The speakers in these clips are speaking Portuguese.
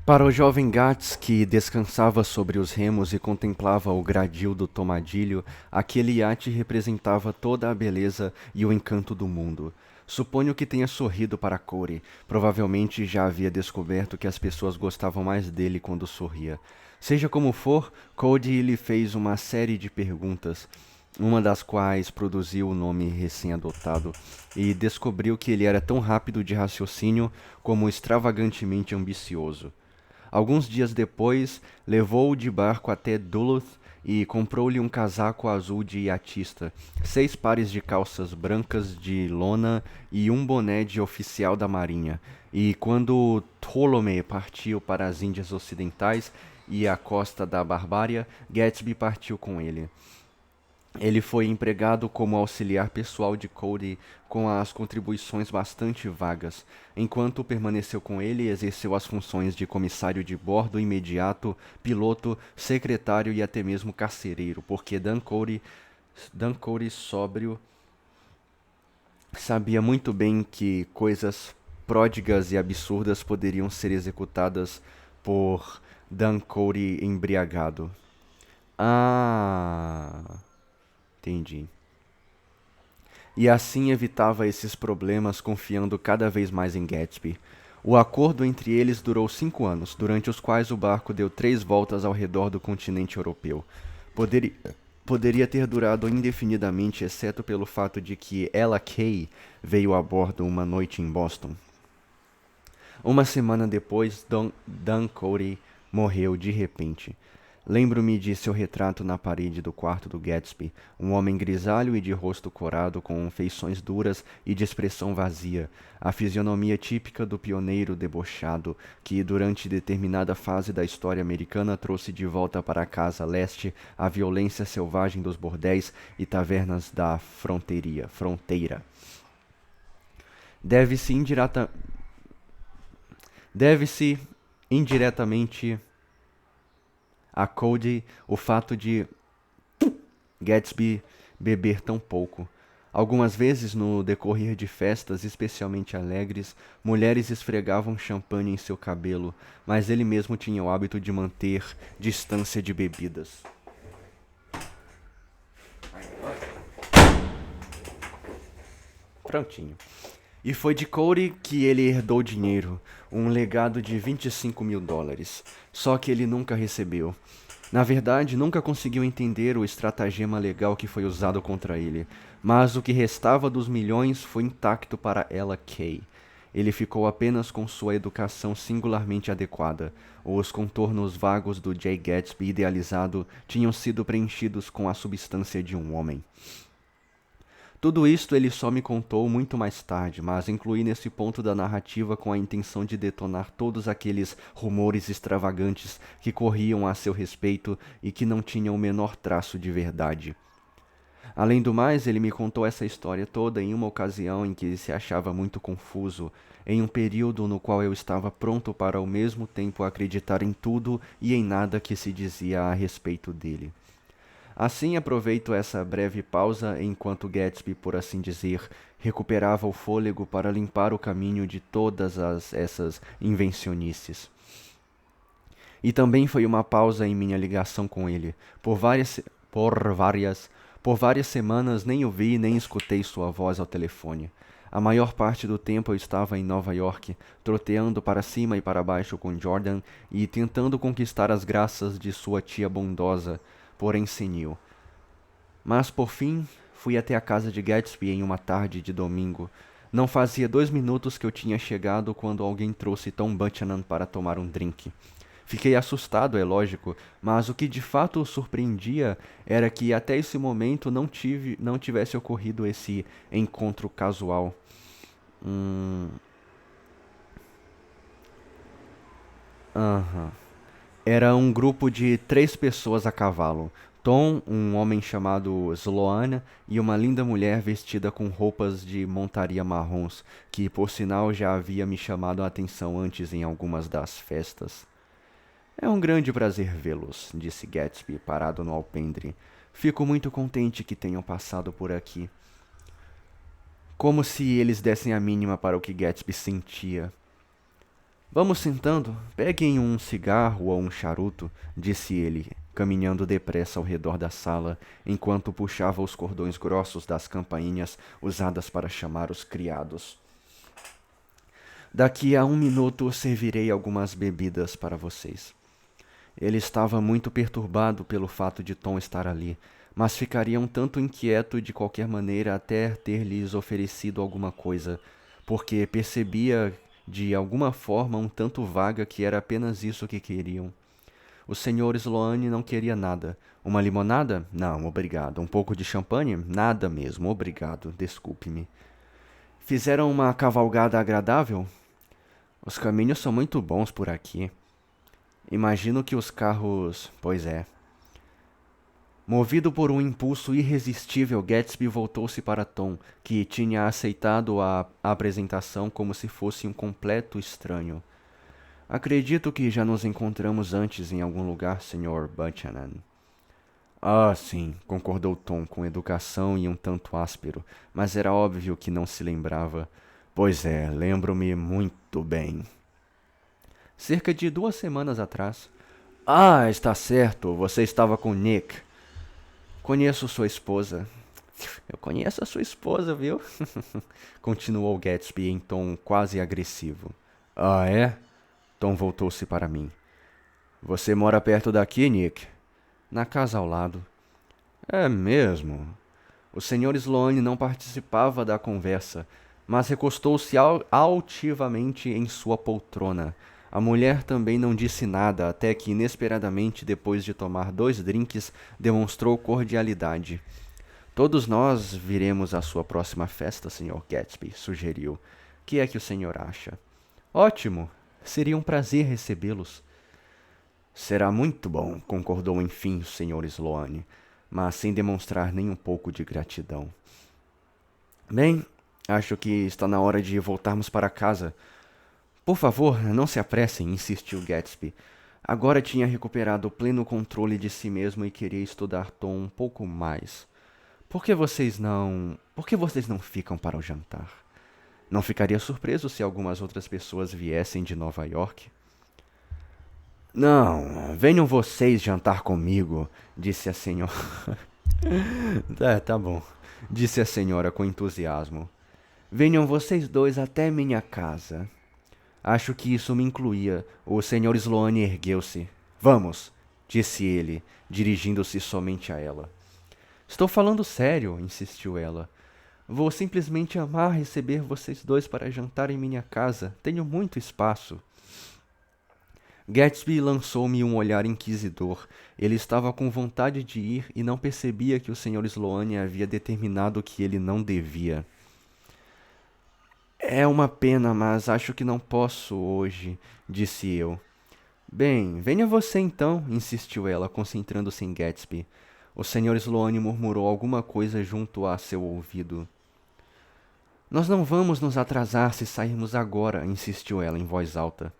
Para o jovem Gats, que descansava sobre os remos e contemplava o gradil do tomadilho, aquele iate representava toda a beleza e o encanto do mundo. Suponho que tenha sorrido para Corey. Provavelmente já havia descoberto que as pessoas gostavam mais dele quando sorria. Seja como for, Cody lhe fez uma série de perguntas, uma das quais produziu o nome recém-adotado, e descobriu que ele era tão rápido de raciocínio como extravagantemente ambicioso. Alguns dias depois, levou-o de barco até Duluth e comprou-lhe um casaco azul de iatista, 6 pares de calças brancas de lona e um boné de oficial da marinha. E quando Ptolemy partiu para as Índias Ocidentais e a costa da Barbária, Gatsby partiu com ele. Ele foi empregado como auxiliar pessoal de Cody, com as contribuições bastante vagas. Enquanto permaneceu com ele, exerceu as funções de comissário de bordo imediato, piloto, secretário e até mesmo carcereiro, porque Dan Cody sóbrio sabia muito bem que coisas pródigas e absurdas poderiam ser executadas por Dan Cody embriagado. Ah, entendi. E assim evitava esses problemas confiando cada vez mais em Gatsby. O acordo entre eles durou 5 anos, durante os quais o barco deu 3 voltas ao redor do continente europeu. Poderi- Poderia ter durado indefinidamente, exceto pelo fato de que Ella Kay veio a bordo uma noite em Boston. Uma semana depois, Dan Cody morreu de repente. Lembro-me de seu retrato na parede do quarto do Gatsby, um homem grisalho e de rosto corado, com feições duras e de expressão vazia, a fisionomia típica do pioneiro debochado, que durante determinada fase da história americana trouxe de volta para a casa leste a violência selvagem dos bordéis e tavernas da fronteira. Deve-se indireta, Deve-se indiretamente a Cody o fato de Gatsby beber tão pouco. Algumas vezes, no decorrer de festas especialmente alegres, mulheres esfregavam champanhe em seu cabelo, mas ele mesmo tinha o hábito de manter distância de bebidas. Prontinho. E foi de Cody que ele herdou dinheiro, um legado de US$ 25.000. Só que ele nunca recebeu. Na verdade, nunca conseguiu entender o estratagema legal que foi usado contra ele, mas o que restava dos milhões foi intacto para Ella Kay. Ele ficou apenas com sua educação singularmente adequada. Os contornos vagos do J. Gatsby idealizado tinham sido preenchidos com a substância de um homem. Tudo isto ele só me contou muito mais tarde, mas incluí nesse ponto da narrativa com a intenção de detonar todos aqueles rumores extravagantes que corriam a seu respeito e que não tinham o menor traço de verdade. Além do mais, ele me contou essa história toda em uma ocasião em que se achava muito confuso, em um período no qual eu estava pronto para ao mesmo tempo acreditar em tudo e em nada que se dizia a respeito dele. Assim, aproveito essa breve pausa enquanto Gatsby, por assim dizer, recuperava o fôlego para limpar o caminho de essas invencionices. E também foi uma pausa em minha ligação com ele. Por várias semanas nem ouvi nem escutei sua voz ao telefone. A maior parte do tempo eu estava em Nova York, troteando para cima e para baixo com Jordan e tentando conquistar as graças de sua tia bondosa, porém senil. Mas por fim, fui até a casa de Gatsby em uma tarde de domingo. Não fazia 2 minutos que eu tinha chegado quando alguém trouxe Tom Buchanan para tomar um drink. Fiquei assustado, é lógico, mas o que de fato o surpreendia era que até esse momento não tivesse ocorrido esse encontro casual. Hum, aham. Era um grupo de 3 pessoas a cavalo. Tom, um homem chamado Sloane e uma linda mulher vestida com roupas de montaria marrons, que por sinal já havia me chamado a atenção antes em algumas das festas. É um grande prazer vê-los, disse Gatsby, parado no alpendre. Fico muito contente que tenham passado por aqui. Como se eles dessem a mínima para o que Gatsby sentia. Vamos sentando. Peguem um cigarro ou um charuto, disse ele, caminhando depressa ao redor da sala, enquanto puxava os cordões grossos das campainhas usadas para chamar os criados. Daqui a 1 minuto servirei algumas bebidas para vocês. Ele estava muito perturbado pelo fato de Tom estar ali, mas ficaria um tanto inquieto de qualquer maneira até ter-lhes oferecido alguma coisa, porque percebia de alguma forma um tanto vaga que era apenas isso que queriam. O Sr. Sloane não queria nada. Uma limonada? Não, obrigado. Um pouco de champanhe? Nada mesmo, obrigado. Desculpe-me. Fizeram uma cavalgada agradável? Os caminhos são muito bons por aqui. Imagino que os carros. Pois é. Movido por um impulso irresistível, Gatsby voltou-se para Tom, que tinha aceitado a apresentação como se fosse um completo estranho. Acredito que já nos encontramos antes em algum lugar, Sr. Buchanan. Ah, sim, concordou Tom com educação e um tanto áspero, mas era óbvio que não se lembrava. Pois é, lembro-me muito bem. Cerca de 2 semanas atrás. Ah, está certo, você estava com Nick. Conheço sua esposa. Eu conheço a sua esposa, viu? Continuou Gatsby em tom quase agressivo. Ah, é? Tom voltou-se para mim. Você mora perto daqui, Nick? Na casa ao lado. É mesmo? O Sr. Sloane não participava da conversa, mas recostou-se altivamente em sua poltrona. A mulher também não disse nada, até que, inesperadamente, depois de tomar 2 drinks, demonstrou cordialidade. Todos nós viremos à sua próxima festa, Sr. Gatsby, sugeriu. Que é que o senhor acha? Ótimo! Seria um prazer recebê-los. Será muito bom, concordou enfim o Sr. Sloane, mas sem demonstrar nem um pouco de gratidão. Bem, acho que está na hora de voltarmos para casa. Por favor, não se apressem, insistiu Gatsby. Agora tinha recuperado o pleno controle de si mesmo e queria estudar Tom um pouco mais. Por que vocês não ficam para o jantar? Não ficaria surpreso se algumas outras pessoas viessem de Nova York? Não, venham vocês jantar comigo, disse a senhora. Tá bom, disse a senhora com entusiasmo. Venham vocês dois até minha casa. Acho que isso me incluía. O Sr. Sloane ergueu-se. Vamos, disse ele, dirigindo-se somente a ela. Estou falando sério, insistiu ela. Vou simplesmente amar receber vocês dois para jantar em minha casa. Tenho muito espaço. Gatsby lançou-me um olhar inquisidor. Ele estava com vontade de ir e não percebia que o Sr. Sloane havia determinado que ele não devia. É uma pena, mas acho que não posso hoje, disse eu. Bem, venha você então, insistiu ela, concentrando-se em Gatsby. O Sr. Sloane murmurou alguma coisa junto a seu ouvido. Nós não vamos nos atrasar se sairmos agora, insistiu ela em voz alta.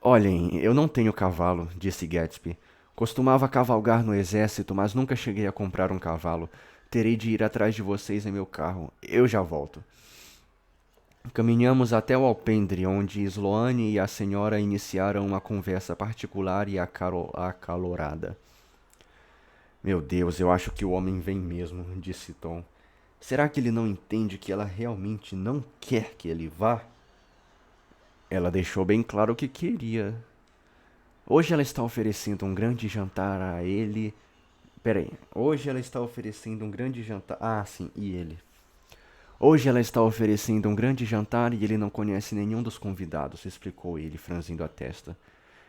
Olhem, eu não tenho cavalo, disse Gatsby. Costumava cavalgar no exército, mas nunca cheguei a comprar um cavalo. Terei de ir atrás de vocês em meu carro. Eu já volto. Caminhamos até o alpendre, onde Sloane e a senhora iniciaram uma conversa particular e acalorada. Meu Deus, eu acho que o homem vem mesmo, disse Tom. Será que ele não entende que ela realmente não quer que ele vá? Ela deixou bem claro o que queria. Hoje ela está oferecendo um grande jantar a ele. Peraí, hoje ela está oferecendo um grande jantar. Ah, sim, e ele. Hoje ela está oferecendo um grande jantar e ele não conhece nenhum dos convidados, explicou ele, franzindo a testa.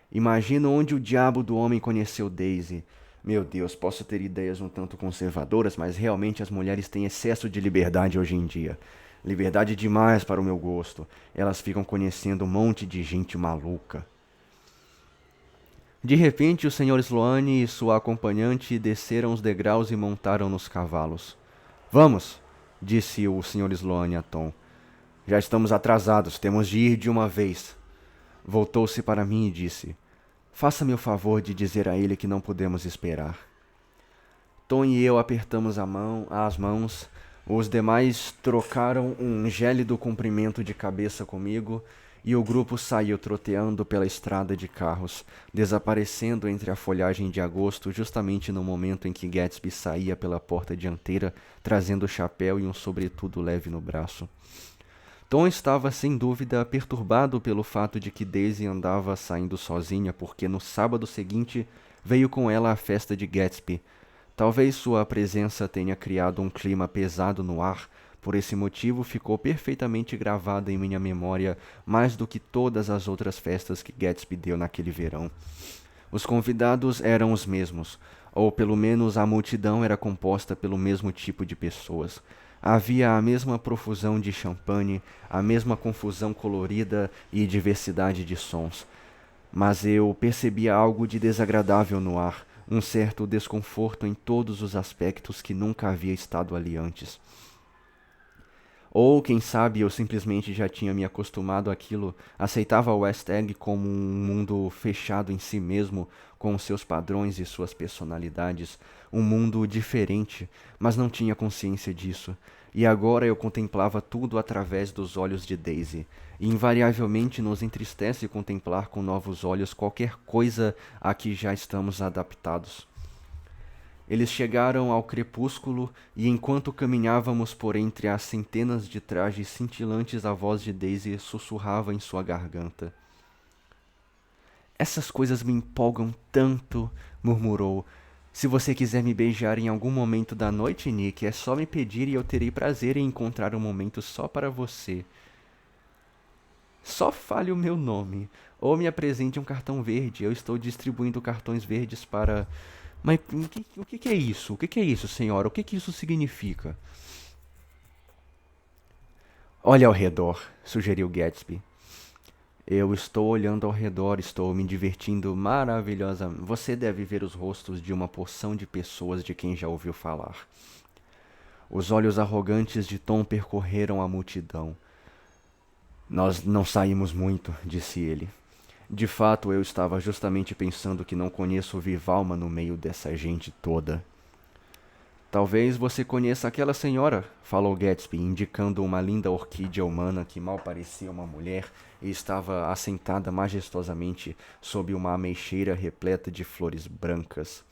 Imagino onde o diabo do homem conheceu Daisy. Meu Deus, posso ter ideias um tanto conservadoras, mas realmente as mulheres têm excesso de liberdade hoje em dia. Liberdade demais para o meu gosto. Elas ficam conhecendo um monte de gente maluca. De repente, o Sr. Sloane e sua acompanhante desceram os degraus e montaram nos cavalos. Vamos, disse o Sr. Sloane a Tom. Já estamos atrasados, temos de ir de uma vez. Voltou-se para mim e disse: Faça-me o favor de dizer a ele que não podemos esperar. Tom e eu apertamos as mãos. Os demais trocaram um gélido cumprimento de cabeça comigo e o grupo saiu troteando pela estrada de carros, desaparecendo entre a folhagem de agosto justamente no momento em que Gatsby saía pela porta dianteira, trazendo o chapéu e um sobretudo leve no braço. Tom estava sem dúvida perturbado pelo fato de que Daisy andava saindo sozinha porque no sábado seguinte veio com ela à festa de Gatsby. Talvez sua presença tenha criado um clima pesado no ar. Por esse motivo, ficou perfeitamente gravada em minha memória mais do que todas as outras festas que Gatsby deu naquele verão. Os convidados eram os mesmos, ou pelo menos a multidão era composta pelo mesmo tipo de pessoas. Havia a mesma profusão de champanhe, a mesma confusão colorida e diversidade de sons. Mas eu percebia algo de desagradável no ar, um certo desconforto em todos os aspectos que nunca havia estado ali antes. Ou, quem sabe, eu simplesmente já tinha me acostumado àquilo, aceitava o West Egg como um mundo fechado em si mesmo, com seus padrões e suas personalidades, um mundo diferente, mas não tinha consciência disso. E agora eu contemplava tudo através dos olhos de Daisy, e invariavelmente nos entristece contemplar com novos olhos qualquer coisa a que já estamos adaptados. Eles chegaram ao crepúsculo e enquanto caminhávamos por entre as centenas de trajes cintilantes, a voz de Daisy sussurrava em sua garganta. Essas coisas me empolgam tanto, murmurou. Se você quiser me beijar em algum momento da noite, Nick, é só me pedir e eu terei prazer em encontrar um momento só para você. Só fale o meu nome, ou me apresente um cartão verde. Eu estou distribuindo cartões verdes para... Mas o que é isso? O que é isso, senhora? O que isso significa? Olhe ao redor, sugeriu Gatsby. Eu estou olhando ao redor, estou me divertindo maravilhosamente. Você deve ver os rostos de uma porção de pessoas de quem já ouviu falar. Os olhos arrogantes de Tom percorreram a multidão. Nós não saímos muito, disse ele. De fato, eu estava justamente pensando que não conheço viva alma no meio dessa gente toda. Talvez você conheça aquela senhora, falou Gatsby, indicando uma linda orquídea humana que mal parecia uma mulher e estava assentada majestosamente sob uma ameixeira repleta de flores brancas.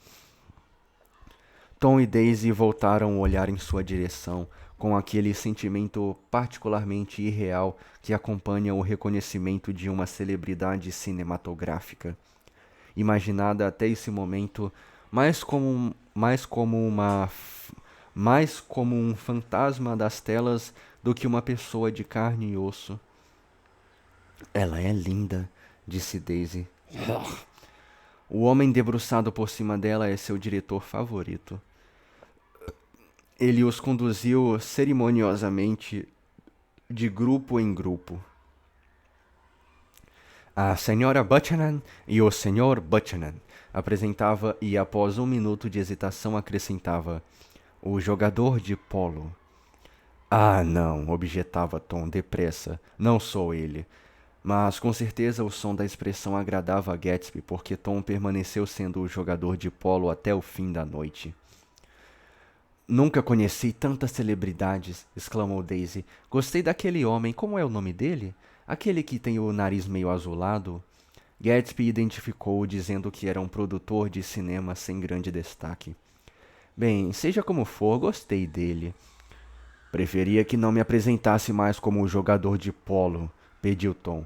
Tom e Daisy voltaram o olhar em sua direção, com aquele sentimento particularmente irreal que acompanha o reconhecimento de uma celebridade cinematográfica, imaginada até esse momento mais como um fantasma das telas do que uma pessoa de carne e osso. Ela é linda, disse Daisy. O homem debruçado por cima dela é seu diretor favorito. Ele os conduziu cerimoniosamente de grupo em grupo. A senhora Buchanan e o senhor Buchanan, apresentava e após um minuto de hesitação acrescentava, o jogador de polo. Ah, não, objetava Tom depressa, não sou ele. Mas com certeza o som da expressão agradava a Gatsby, porque Tom permaneceu sendo o jogador de polo até o fim da noite. Nunca conheci tantas celebridades, exclamou Daisy. Gostei daquele homem, como é o nome dele? Aquele que tem o nariz meio azulado? Gatsby identificou-o dizendo que era um produtor de cinema sem grande destaque. Bem, seja como for, gostei dele. Preferia que não me apresentasse mais como o jogador de polo, pediu Tom.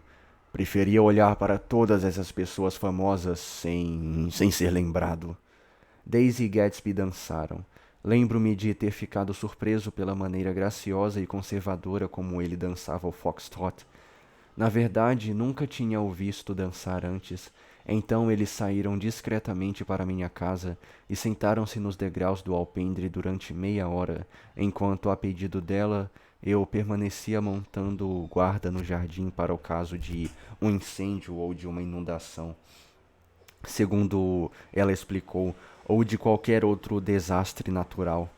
Preferia olhar para todas essas pessoas famosas sem ser lembrado. Daisy e Gatsby dançaram. Lembro-me de ter ficado surpreso pela maneira graciosa e conservadora como ele dançava o foxtrot. Na verdade, nunca tinha o visto dançar antes. Então eles saíram discretamente para minha casa e sentaram-se nos degraus do alpendre durante meia hora, enquanto, a pedido dela, eu permanecia montando guarda no jardim para o caso de um incêndio ou de uma inundação. Segundo ela explicou, ou de qualquer outro desastre natural.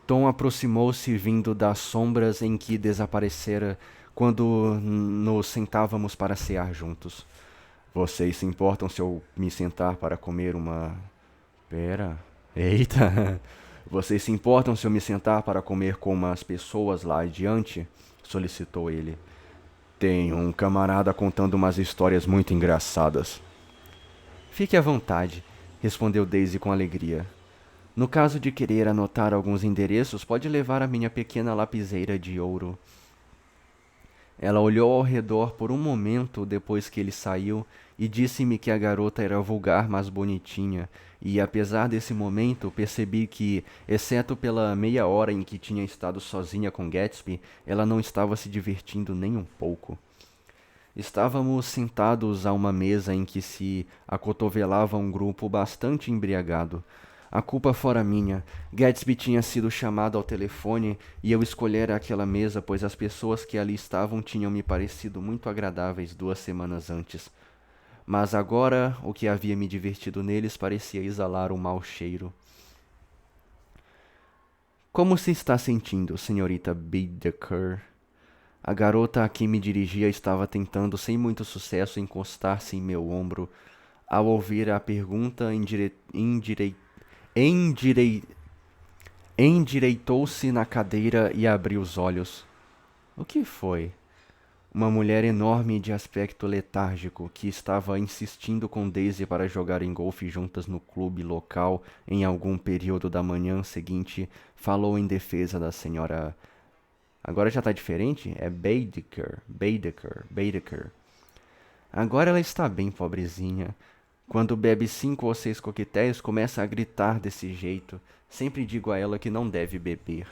Tom aproximou-se vindo das sombras em que desaparecera quando nos sentávamos para cear juntos. Vocês se importam se eu me sentar para comer uma... Pera... Eita! Vocês se importam se eu me sentar para comer com umas pessoas lá adiante? Solicitou ele. Tenho um camarada contando umas histórias muito engraçadas. Fique à vontade, respondeu Daisy com alegria. No caso de querer anotar alguns endereços, pode levar a minha pequena lapiseira de ouro. Ela olhou ao redor por um momento depois que ele saiu e disse-me que a garota era vulgar, mas bonitinha, e apesar desse momento percebi que, exceto pela meia hora em que tinha estado sozinha com Gatsby, ela não estava se divertindo nem um pouco. Estávamos sentados a uma mesa em que se acotovelava um grupo bastante embriagado. A culpa fora minha. Gatsby tinha sido chamado ao telefone e eu escolhera aquela mesa, pois as pessoas que ali estavam tinham me parecido muito agradáveis 2 semanas antes. Mas agora o que havia me divertido neles parecia exalar um mau cheiro. Como se está sentindo, senhorita Baedeker? A garota a quem me dirigia estava tentando, sem muito sucesso, encostar-se em meu ombro. Ao ouvir a pergunta, endire- endireitou-se na cadeira e abriu os olhos. O que foi? Uma mulher enorme de aspecto letárgico, que estava insistindo com Daisy para jogarem golfe juntas no clube local em algum período da manhã seguinte, falou em defesa da senhora. Agora já tá diferente? É Baedeker. Agora ela está bem, pobrezinha. Quando bebe 5 ou 6 coquetéis, começa a gritar desse jeito. Sempre digo a ela que não deve beber.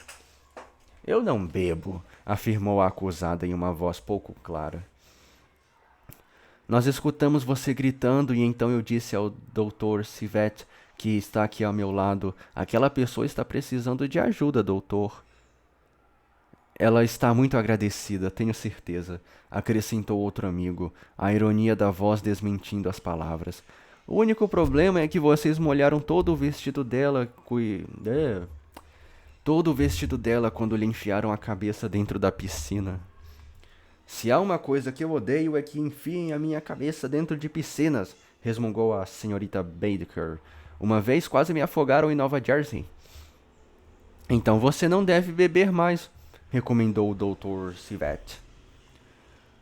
Eu não bebo, afirmou a acusada em uma voz pouco clara. Nós escutamos você gritando e então eu disse ao Dr. Civet, que está aqui ao meu lado, aquela pessoa está precisando de ajuda, doutor. Ela está muito agradecida, tenho certeza, acrescentou outro amigo, a ironia da voz desmentindo as palavras. O único problema é que vocês molharam todo o vestido dela, todo o vestido dela quando lhe enfiaram a cabeça dentro da piscina. Se há uma coisa que eu odeio é que enfiem a minha cabeça dentro de piscinas, resmungou a senhorita Baedeker. Uma vez quase me afogaram em Nova Jersey. Então você não deve beber mais, recomendou o Dr. Civet.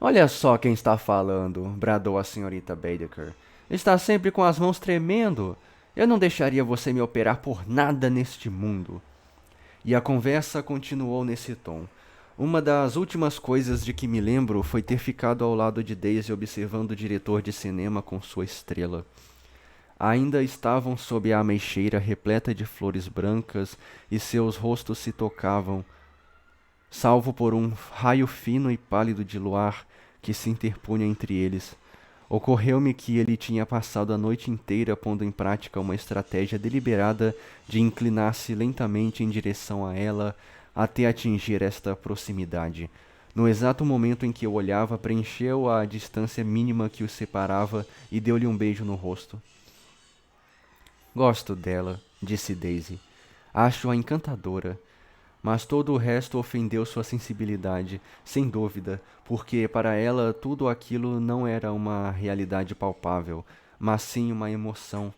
Olha só quem está falando, bradou a senhorita Baedeker. Está sempre com as mãos tremendo. Eu não deixaria você me operar por nada neste mundo. E a conversa continuou nesse tom. Uma das últimas coisas de que me lembro foi ter ficado ao lado de Daisy observando o diretor de cinema com sua estrela. Ainda estavam sob a ameixeira repleta de flores brancas e seus rostos se tocavam, salvo por um raio fino e pálido de luar que se interpunha entre eles. Ocorreu-me que ele tinha passado a noite inteira pondo em prática uma estratégia deliberada de inclinar-se lentamente em direção a ela até atingir esta proximidade. No exato momento em que eu olhava, preencheu a distância mínima que os separava e deu-lhe um beijo no rosto. Gosto dela, disse Daisy. Acho-a encantadora. Mas todo o resto ofendeu sua sensibilidade, sem dúvida, porque para ela tudo aquilo não era uma realidade palpável, mas sim uma emoção.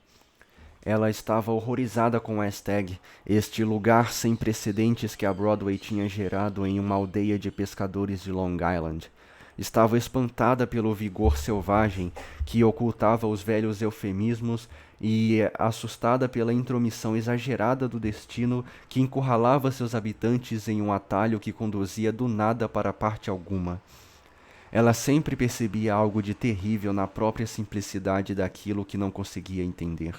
Ela estava horrorizada com West Egg, este lugar sem precedentes que a Broadway tinha gerado em uma aldeia de pescadores de Long Island. Estava espantada pelo vigor selvagem que ocultava os velhos eufemismos e assustada pela intromissão exagerada do destino que encurralava seus habitantes em um atalho que conduzia do nada para parte alguma. Ela sempre percebia algo de terrível na própria simplicidade daquilo que não conseguia entender.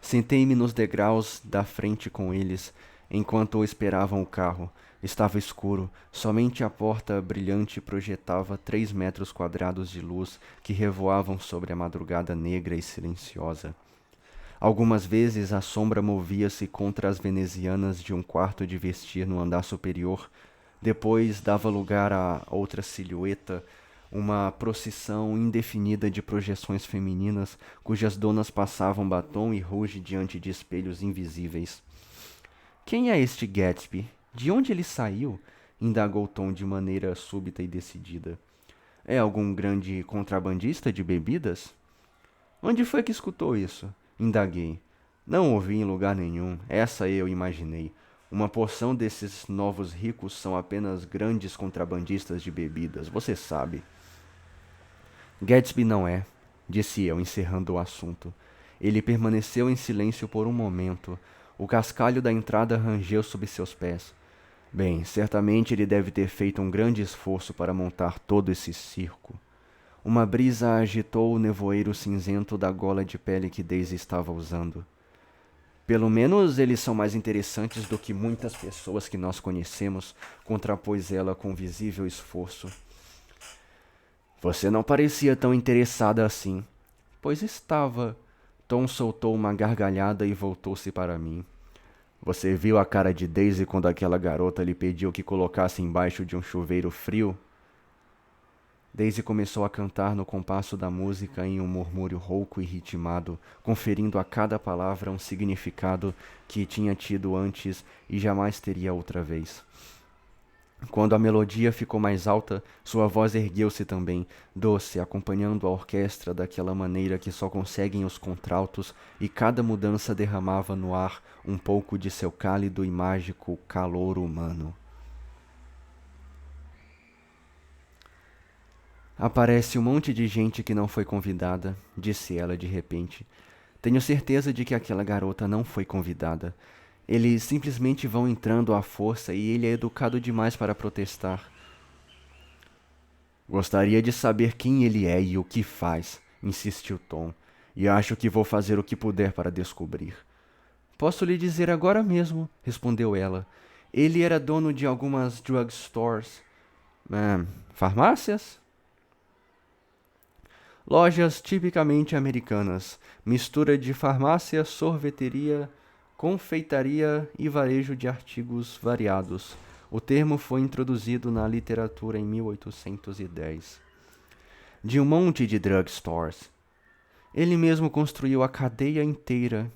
Sentei-me nos degraus da frente com eles, enquanto esperavam o carro. Estava escuro, somente a porta brilhante projetava 3 metros quadrados de luz que revoavam sobre a madrugada negra e silenciosa. Algumas vezes a sombra movia-se contra as venezianas de um quarto de vestir no andar superior, depois dava lugar a outra silhueta, uma procissão indefinida de projeções femininas, cujas donas passavam batom e rouge diante de espelhos invisíveis. Quem é este Gatsby? De onde ele saiu? Indagou Tom de maneira súbita e decidida. É algum grande contrabandista de bebidas? Onde foi que escutou isso? Indaguei. Não ouvi em lugar nenhum. Essa eu imaginei. Uma porção desses novos ricos são apenas grandes contrabandistas de bebidas, você sabe. Gatsby não é, disse eu, encerrando o assunto. Ele permaneceu em silêncio por um momento. O cascalho da entrada rangeu sob seus pés. Bem, certamente ele deve ter feito um grande esforço para montar todo esse circo. Uma brisa agitou o nevoeiro cinzento da gola de pele que Daisy estava usando. Pelo menos eles são mais interessantes do que muitas pessoas que nós conhecemos, contrapôs ela com visível esforço. Você não parecia tão interessada assim. Pois estava. Tom soltou uma gargalhada e voltou-se para mim. Você viu a cara de Daisy quando aquela garota lhe pediu que colocasse embaixo de um chuveiro frio? Daisy começou a cantar no compasso da música em um murmúrio rouco e ritmado, conferindo a cada palavra um significado que tinha tido antes e jamais teria outra vez. Quando a melodia ficou mais alta, sua voz ergueu-se também, doce, acompanhando a orquestra daquela maneira que só conseguem os contraltos, e cada mudança derramava no ar um pouco de seu cálido e mágico calor humano. Aparece um monte de gente que não foi convidada, disse ela de repente. Tenho certeza de que aquela garota não foi convidada. Eles simplesmente vão entrando à força e ele é educado demais para protestar. Gostaria de saber quem ele é e o que faz, insistiu Tom, e acho que vou fazer o que puder para descobrir. Posso lhe dizer agora mesmo, respondeu ela. Ele era dono de algumas drugstores. Farmácias? Lojas tipicamente americanas, mistura de farmácia, sorveteria, confeitaria e varejo de artigos variados. O termo foi introduzido na literatura em 1810. De um monte de drugstores. Ele mesmo construiu a cadeia inteira.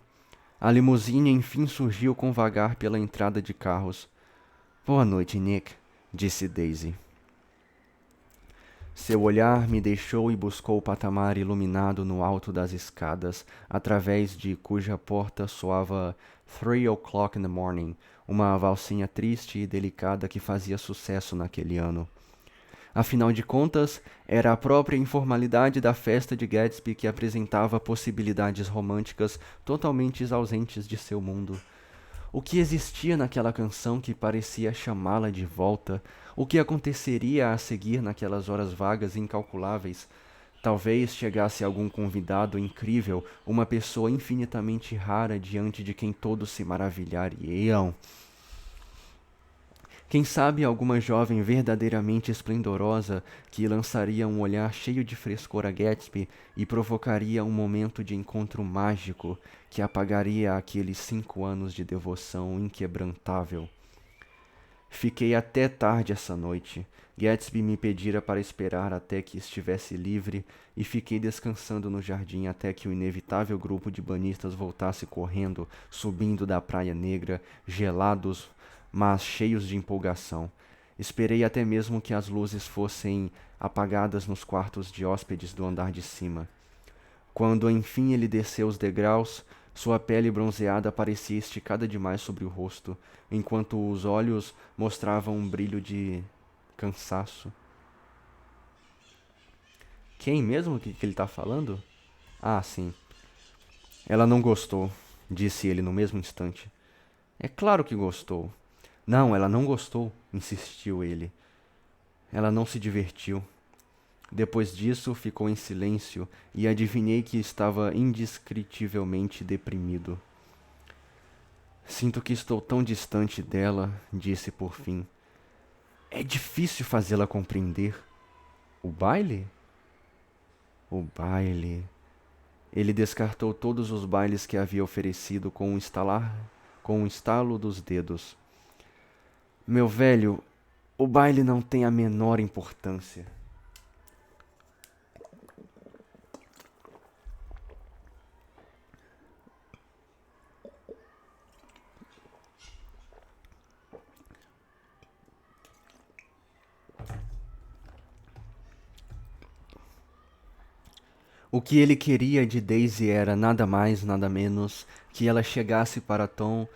A limusine enfim surgiu com vagar pela entrada de carros. Boa noite, Nick, disse Daisy. Seu olhar me deixou e buscou o patamar iluminado no alto das escadas, através de cuja porta soava 3 o'clock in the morning, uma valsinha triste e delicada que fazia sucesso naquele ano. Afinal de contas, era a própria informalidade da festa de Gatsby que apresentava possibilidades românticas totalmente ausentes de seu mundo. O que existia naquela canção que parecia chamá-la de volta? O que aconteceria a seguir naquelas horas vagas e incalculáveis? Talvez chegasse algum convidado incrível, uma pessoa infinitamente rara diante de quem todos se maravilhariam. Quem sabe alguma jovem verdadeiramente esplendorosa que lançaria um olhar cheio de frescor a Gatsby e provocaria um momento de encontro mágico que apagaria aqueles 5 anos de devoção inquebrantável. Fiquei até tarde essa noite. Gatsby me pedira para esperar até que estivesse livre e fiquei descansando no jardim até que o inevitável grupo de banhistas voltasse correndo, subindo da Praia Negra, gelados, mas cheios de empolgação. Esperei até mesmo que as luzes fossem apagadas nos quartos de hóspedes do andar de cima. Quando enfim ele desceu os degraus, sua pele bronzeada parecia esticada demais sobre o rosto, enquanto os olhos mostravam um brilho de cansaço. Quem mesmo que ele está falando? Ah, sim. Ela não gostou, disse ele no mesmo instante. É claro que gostou. Não, ela não gostou, insistiu ele. Ela não se divertiu. Depois disso, ficou em silêncio e adivinhei que estava indescritivelmente deprimido. Sinto que estou tão distante dela, disse por fim. É difícil fazê-la compreender. O baile? O baile. Ele descartou todos os bailes que havia oferecido com um estalo dos dedos. Meu velho, o baile não tem a menor importância. O que ele queria de Daisy era nada mais, nada menos que ela chegasse para Tom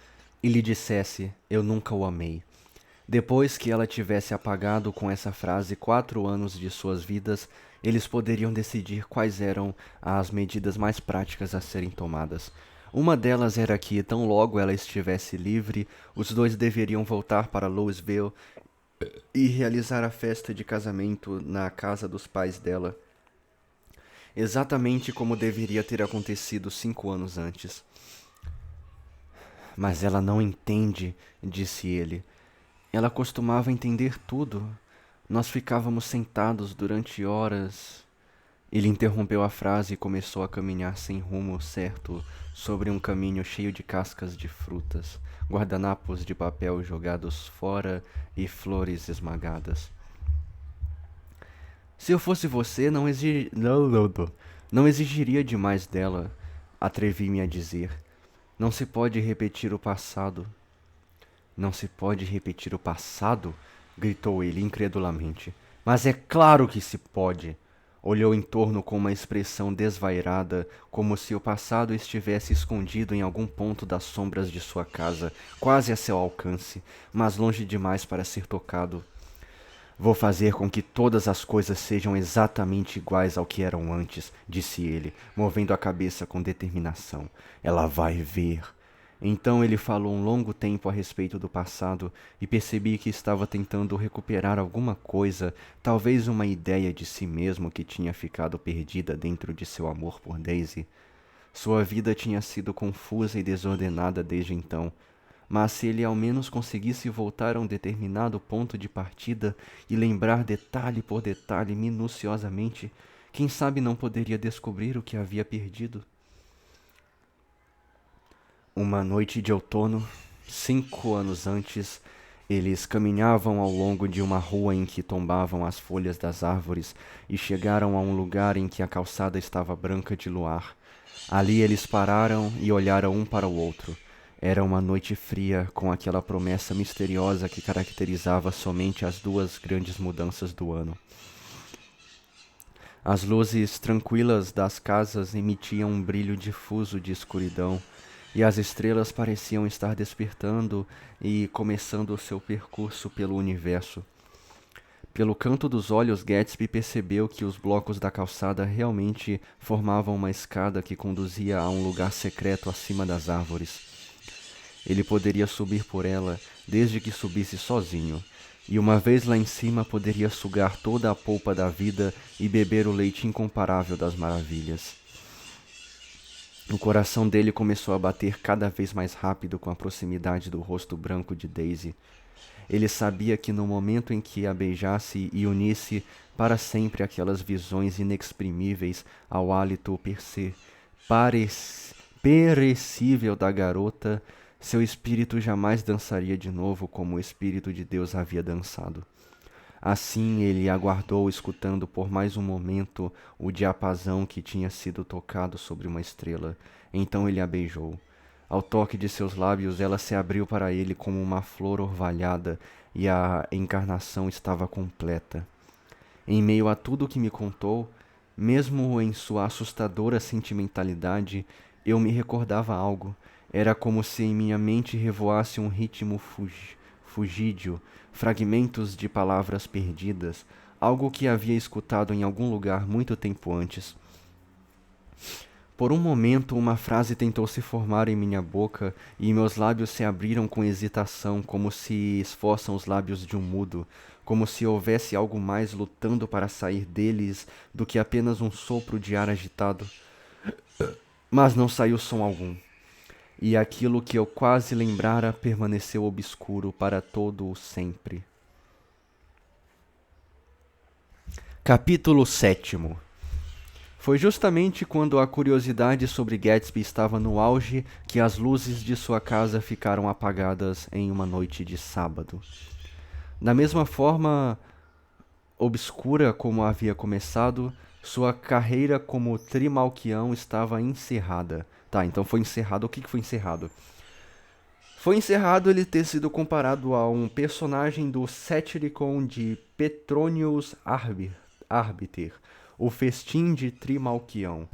e lhe dissesse: eu nunca o amei. Depois que ela tivesse apagado com essa frase 4 anos de suas vidas, eles poderiam decidir quais eram as medidas mais práticas a serem tomadas. Uma delas era que, tão logo ela estivesse livre, os dois deveriam voltar para Louisville e realizar a festa de casamento na casa dos pais dela, exatamente como deveria ter acontecido 5 anos antes. Mas ela não entende, disse ele. Ela costumava entender tudo. Nós ficávamos sentados durante horas. Ele interrompeu a frase e começou a caminhar sem rumo certo sobre um caminho cheio de cascas de frutas, guardanapos de papel jogados fora e flores esmagadas. Se eu fosse você, não exigiria demais dela, atrevi-me a dizer. Não se pode repetir o passado. Não se pode repetir o passado? Gritou ele incredulamente. Mas é claro que se pode. Olhou em torno com uma expressão desvairada, como se o passado estivesse escondido em algum ponto das sombras de sua casa, quase a seu alcance, mas longe demais para ser tocado. Vou fazer com que todas as coisas sejam exatamente iguais ao que eram antes, disse ele, movendo a cabeça com determinação. Ela vai ver. Então ele falou um longo tempo a respeito do passado e percebi que estava tentando recuperar alguma coisa, talvez uma ideia de si mesmo que tinha ficado perdida dentro de seu amor por Daisy. Sua vida tinha sido confusa e desordenada desde então, mas se ele ao menos conseguisse voltar a um determinado ponto de partida e lembrar detalhe por detalhe minuciosamente, quem sabe não poderia descobrir o que havia perdido. Uma noite de outono, 5 anos antes, eles caminhavam ao longo de uma rua em que tombavam as folhas das árvores e chegaram a um lugar em que a calçada estava branca de luar. Ali eles pararam e olharam um para o outro. Era uma noite fria, com aquela promessa misteriosa que caracterizava somente as duas grandes mudanças do ano. As luzes tranquilas das casas emitiam um brilho difuso de escuridão, e as estrelas pareciam estar despertando e começando o seu percurso pelo universo. Pelo canto dos olhos, Gatsby percebeu que os blocos da calçada realmente formavam uma escada que conduzia a um lugar secreto acima das árvores. Ele poderia subir por ela, desde que subisse sozinho, e uma vez lá em cima poderia sugar toda a polpa da vida e beber o leite incomparável das maravilhas. O coração dele começou a bater cada vez mais rápido com a proximidade do rosto branco de Daisy. Ele sabia que no momento em que a beijasse e unisse para sempre aquelas visões inexprimíveis ao hálito perecível da garota, seu espírito jamais dançaria de novo como o Espírito de Deus havia dançado. Assim ele aguardou, escutando por mais um momento o diapasão que tinha sido tocado sobre uma estrela. Então ele a beijou. Ao toque de seus lábios, ela se abriu para ele como uma flor orvalhada, e a encarnação estava completa. Em meio a tudo o que me contou, mesmo em sua assustadora sentimentalidade, eu me recordava algo. Era como se em minha mente revoasse um ritmo fugídio, fragmentos de palavras perdidas, algo que havia escutado em algum lugar muito tempo antes. Por um momento, uma frase tentou se formar em minha boca e meus lábios se abriram com hesitação, como se esforçam os lábios de um mudo, como se houvesse algo mais lutando para sair deles do que apenas um sopro de ar agitado. Mas não saiu som algum. E aquilo que eu quase lembrara permaneceu obscuro para todo o sempre. Capítulo 7. Foi justamente quando a curiosidade sobre Gatsby estava no auge que as luzes de sua casa ficaram apagadas em uma noite de sábado. Da mesma forma obscura como havia começado, sua carreira como trimalquião estava encerrada. Tá, então foi encerrado. O que foi encerrado? Foi encerrado ele ter sido comparado a um personagem do Satyricon de Petronius Arbiter, o Festim de Trimalquião.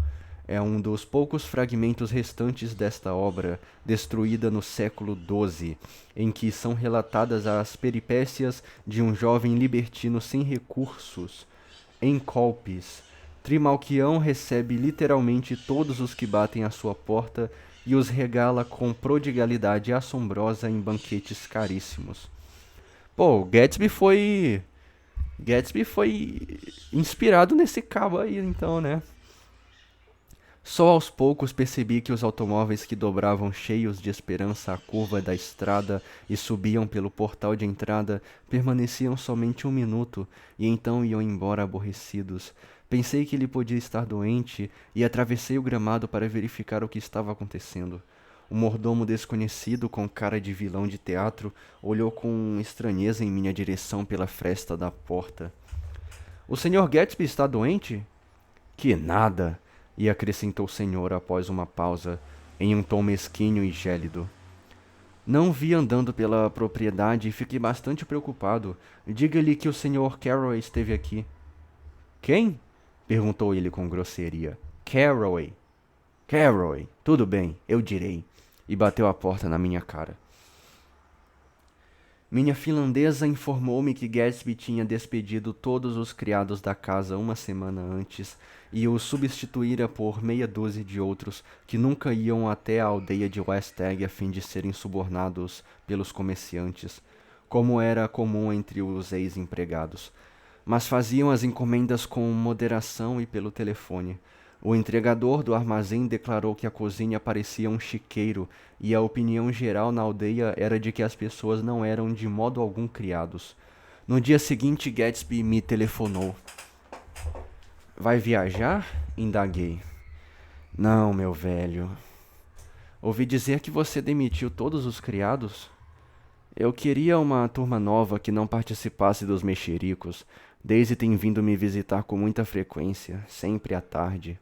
É um dos poucos fragmentos restantes desta obra, destruída no século XII, em que são relatadas as peripécias de um jovem libertino sem recursos, em Colpis. Trimalquião recebe literalmente todos os que batem à sua porta e os regala com prodigalidade assombrosa em banquetes caríssimos. Pô, Gatsby foi inspirado nesse cabo aí, então, né? Só aos poucos percebi que os automóveis que dobravam cheios de esperança a curva da estrada e subiam pelo portal de entrada permaneciam somente um minuto e então iam embora aborrecidos. Pensei que ele podia estar doente e atravessei o gramado para verificar o que estava acontecendo. O mordomo desconhecido, com cara de vilão de teatro, olhou com estranheza em minha direção pela fresta da porta. O Sr. Gatsby está doente? Que nada! E acrescentou o senhor após uma pausa, em um tom mesquinho e gélido. Não o vi andando pela propriedade e fiquei bastante preocupado. Diga-lhe que o Sr. Carroway esteve aqui. Quem? Perguntou ele com grosseria. Carroway. Carroway. Tudo bem, eu direi. E bateu a porta na minha cara. Minha finlandesa informou-me que Gatsby tinha despedido todos os criados da casa uma semana antes e os substituíra por meia dúzia de outros que nunca iam até a aldeia de West Egg a fim de serem subornados pelos comerciantes, como era comum entre os ex-empregados, mas faziam as encomendas com moderação e pelo telefone. O entregador do armazém declarou que a cozinha parecia um chiqueiro e a opinião geral na aldeia era de que as pessoas não eram de modo algum criados. No dia seguinte, Gatsby me telefonou. Vai viajar? Indaguei. Não, meu velho. Ouvi dizer que você demitiu todos os criados. Eu queria uma turma nova que não participasse dos mexericos. Daisy tem vindo me visitar com muita frequência, sempre à tarde.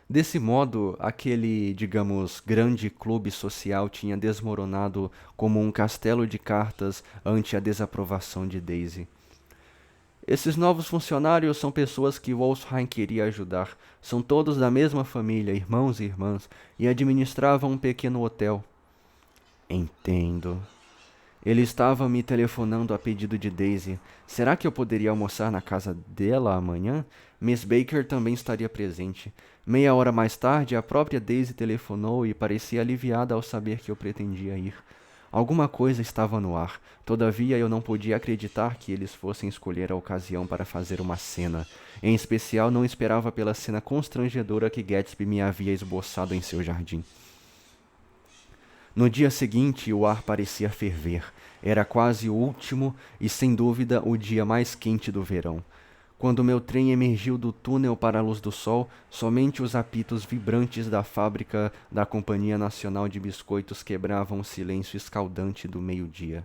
Desse modo, aquele, digamos, grande clube social tinha desmoronado como um castelo de cartas ante a desaprovação de Daisy. Esses novos funcionários são pessoas que Wolfsheim queria ajudar. São todos da mesma família, irmãos e irmãs, e administravam um pequeno hotel. Entendo. Ele estava me telefonando a pedido de Daisy. Será que eu poderia almoçar na casa dela amanhã? Miss Baker também estaria presente. Meia hora mais tarde, a própria Daisy telefonou e parecia aliviada ao saber que eu pretendia ir. Alguma coisa estava no ar. Todavia, eu não podia acreditar que eles fossem escolher a ocasião para fazer uma cena. Em especial, não esperava pela cena constrangedora que Gatsby me havia esboçado em seu jardim. No dia seguinte, o ar parecia ferver. Era quase o último e, sem dúvida, o dia mais quente do verão. Quando meu trem emergiu do túnel para a luz do sol, somente os apitos vibrantes da fábrica da Companhia Nacional de Biscoitos quebravam o silêncio escaldante do meio-dia.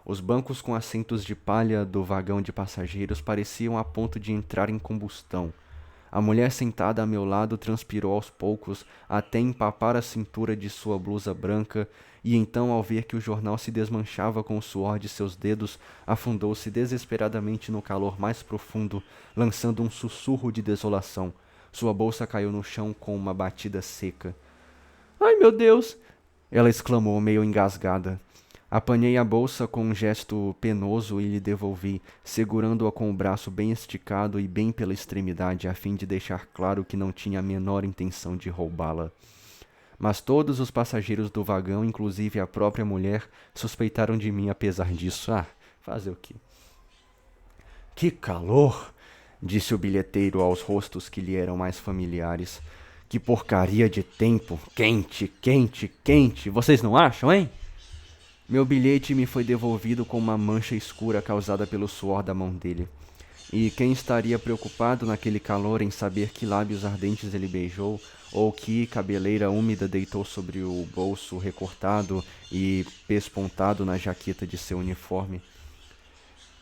Os bancos com assentos de palha do vagão de passageiros pareciam a ponto de entrar em combustão. A mulher sentada a meu lado transpirou aos poucos até empapar a cintura de sua blusa branca e então, ao ver que o jornal se desmanchava com o suor de seus dedos, afundou-se desesperadamente no calor mais profundo, lançando um sussurro de desolação. Sua bolsa caiu no chão com uma batida seca. "Ai, meu Deus!" ela exclamou, meio engasgada. Apanhei a bolsa com um gesto penoso e lhe devolvi, segurando-a com o braço bem esticado e bem pela extremidade, a fim de deixar claro que não tinha a menor intenção de roubá-la. Mas todos os passageiros do vagão, inclusive a própria mulher, suspeitaram de mim apesar disso. Fazer o quê? "Que calor!" disse o bilheteiro aos rostos que lhe eram mais familiares. "Que porcaria de tempo! Quente, quente, quente! Vocês não acham, hein?" Meu bilhete me foi devolvido com uma mancha escura causada pelo suor da mão dele. E quem estaria preocupado naquele calor em saber que lábios ardentes ele beijou, ou que cabeleira úmida deitou sobre o bolso recortado e pespontado na jaqueta de seu uniforme?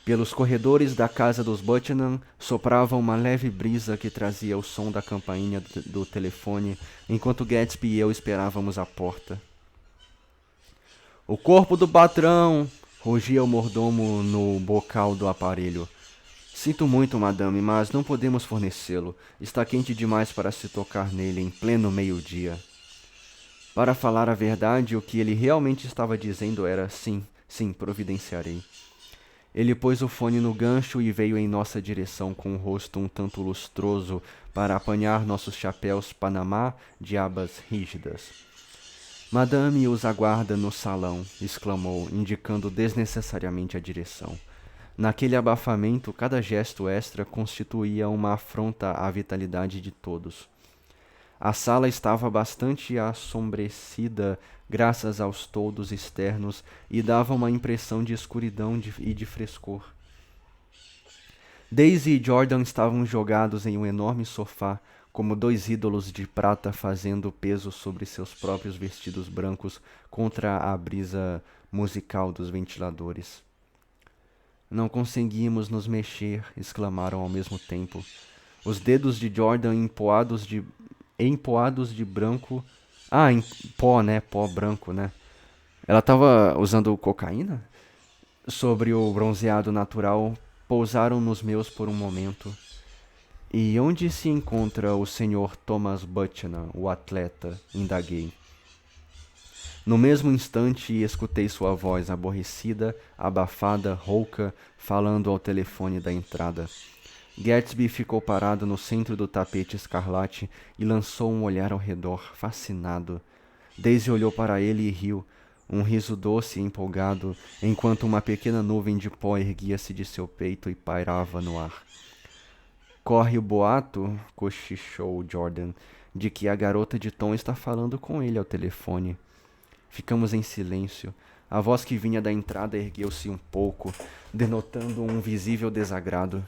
Pelos corredores da casa dos Buchanan soprava uma leve brisa que trazia o som da campainha do telefone, enquanto Gatsby e eu esperávamos à porta. "O corpo do patrão!" rugia o mordomo no bocal do aparelho. Sinto muito, madame, mas não podemos fornecê-lo. Está quente demais para se tocar nele em pleno meio-dia. Para falar a verdade, o que ele realmente estava dizendo era sim, sim, providenciarei. Ele pôs o fone no gancho e veio em nossa direção com o rosto um tanto lustroso para apanhar nossos chapéus Panamá de abas rígidas. Madame os aguarda no salão, exclamou, indicando desnecessariamente a direção. Naquele abafamento, cada gesto extra constituía uma afronta à vitalidade de todos. A sala estava bastante assombrecida graças aos toldos externos e dava uma impressão de escuridão e de frescor. Daisy e Jordan estavam jogados em um enorme sofá, como dois ídolos de prata fazendo peso sobre seus próprios vestidos brancos contra a brisa musical dos ventiladores. Não conseguimos nos mexer, exclamaram ao mesmo tempo. Os dedos de Jordan empoados de branco. Ah, em pó, né? Pó branco, né? Ela estava usando cocaína? Sobre o bronzeado natural, pousaram nos meus por um momento. E onde se encontra o Sr. Thomas Buchanan, o atleta? Indaguei. No mesmo instante, escutei sua voz aborrecida, abafada, rouca, falando ao telefone da entrada. Gatsby ficou parado no centro do tapete escarlate e lançou um olhar ao redor, fascinado. Daisy olhou para ele e riu, um riso doce e empolgado, enquanto uma pequena nuvem de pó erguia-se de seu peito e pairava no ar. Corre o boato, cochichou Jordan, de que a garota de Tom está falando com ele ao telefone. Ficamos em silêncio. A voz que vinha da entrada ergueu-se um pouco, denotando um visível desagrado.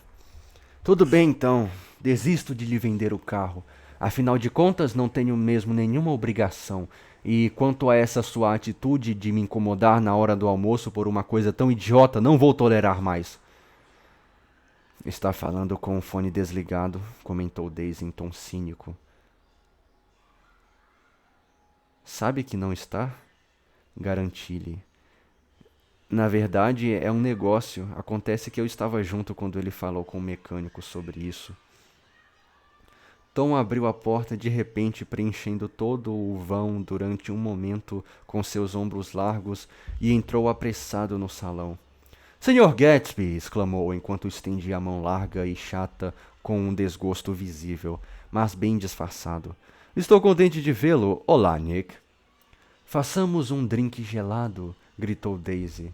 Tudo bem, então. Desisto de lhe vender o carro. Afinal de contas, não tenho mesmo nenhuma obrigação. E quanto a essa sua atitude de me incomodar na hora do almoço por uma coisa tão idiota, não vou tolerar mais. Está falando com o fone desligado, comentou Daisy em tom cínico. Sabe que não está? Garanti-lhe. Na verdade, é um negócio. Acontece que eu estava junto quando ele falou com o mecânico sobre isso. Tom abriu a porta de repente, preenchendo todo o vão durante um momento com seus ombros largos e entrou apressado no salão. Senhor Gatsby! Exclamou enquanto estendia a mão larga e chata com um desgosto visível, mas bem disfarçado. Estou contente de vê-lo. Olá, Nick. Façamos um drink gelado, gritou Daisy.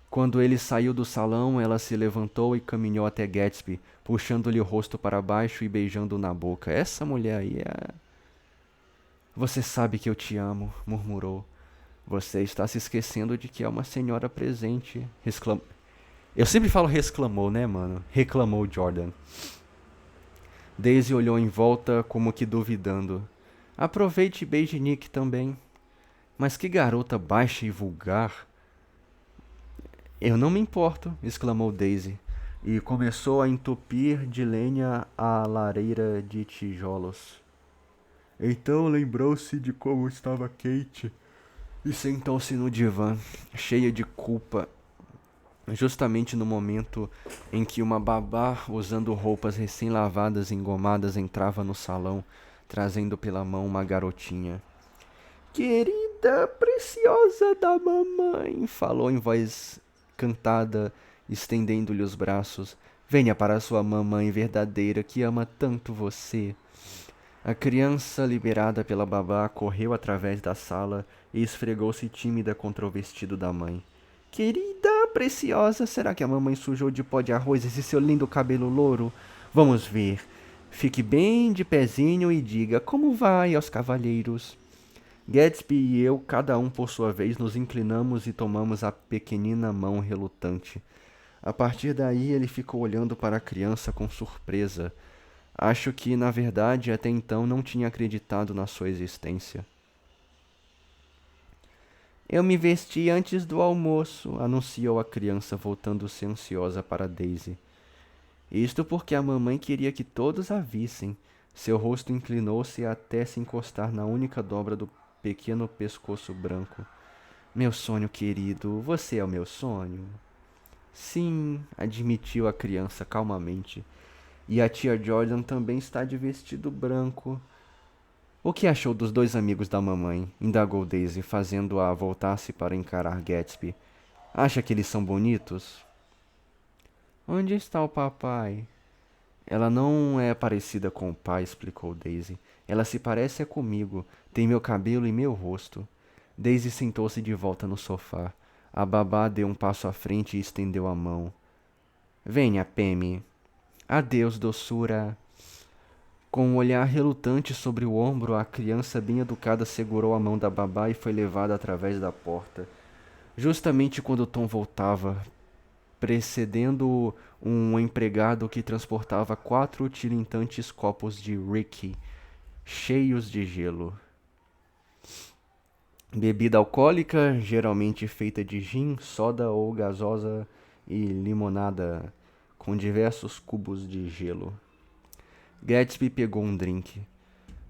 Quando ele saiu do salão, ela se levantou e caminhou até Gatsby, puxando-lhe o rosto para baixo e beijando-o na boca. Essa mulher aí é... Você sabe que eu te amo, murmurou. Você está se esquecendo de que é uma senhora presente. Eu sempre falo exclamou, né, mano? Reclamou Jordan. Daisy olhou em volta como que duvidando. Aproveite e beije Nick também. Mas que garota baixa e vulgar. Eu não me importo, exclamou Daisy, e começou a entupir de lenha a lareira de tijolos. Então lembrou-se de como estava quente e sentou-se no divã, cheia de culpa, justamente no momento em que uma babá, usando roupas recém-lavadas e engomadas, entrava no salão, trazendo pela mão uma garotinha. Querida, preciosa da mamãe, falou em voz cantada, estendendo-lhe os braços. Venha para sua mamãe verdadeira que ama tanto você. A criança, liberada pela babá, correu através da sala e esfregou-se tímida contra o vestido da mãe. Querida, preciosa, será que a mamãe sujou de pó de arroz esse seu lindo cabelo louro? Vamos ver. Fique bem de pezinho e diga como vai aos cavalheiros. Gatsby e eu, cada um por sua vez, nos inclinamos e tomamos a pequenina mão relutante. A partir daí, ele ficou olhando para a criança com surpresa. Acho que, na verdade, até então não tinha acreditado na sua existência. Eu me vesti antes do almoço, anunciou a criança, voltando-se ansiosa para Daisy. Isto porque a mamãe queria que todos a vissem. Seu rosto inclinou-se até se encostar na única dobra do pequeno pescoço branco. Meu sonho querido, você é o meu sonho. Sim, admitiu a criança calmamente. E a tia Jordan também está de vestido branco. O que achou dos dois amigos da mamãe? Indagou Daisy, fazendo-a voltar-se para encarar Gatsby. Acha que eles são bonitos? Onde está o papai? Ela não é parecida com o pai, explicou Daisy. Ela se parece é comigo. Tem meu cabelo e meu rosto. Daisy sentou-se de volta no sofá. A babá deu um passo à frente e estendeu a mão. Venha, Peme. Adeus, doçura. Com um olhar relutante sobre o ombro, a criança bem educada segurou a mão da babá e foi levada através da porta. Justamente quando Tom voltava, precedendo um empregado que transportava 4 tilintantes copos de Ricky, cheios de gelo. Bebida alcoólica, geralmente feita de gin, soda ou gasosa e limonada, com diversos cubos de gelo. Gatsby pegou um drink.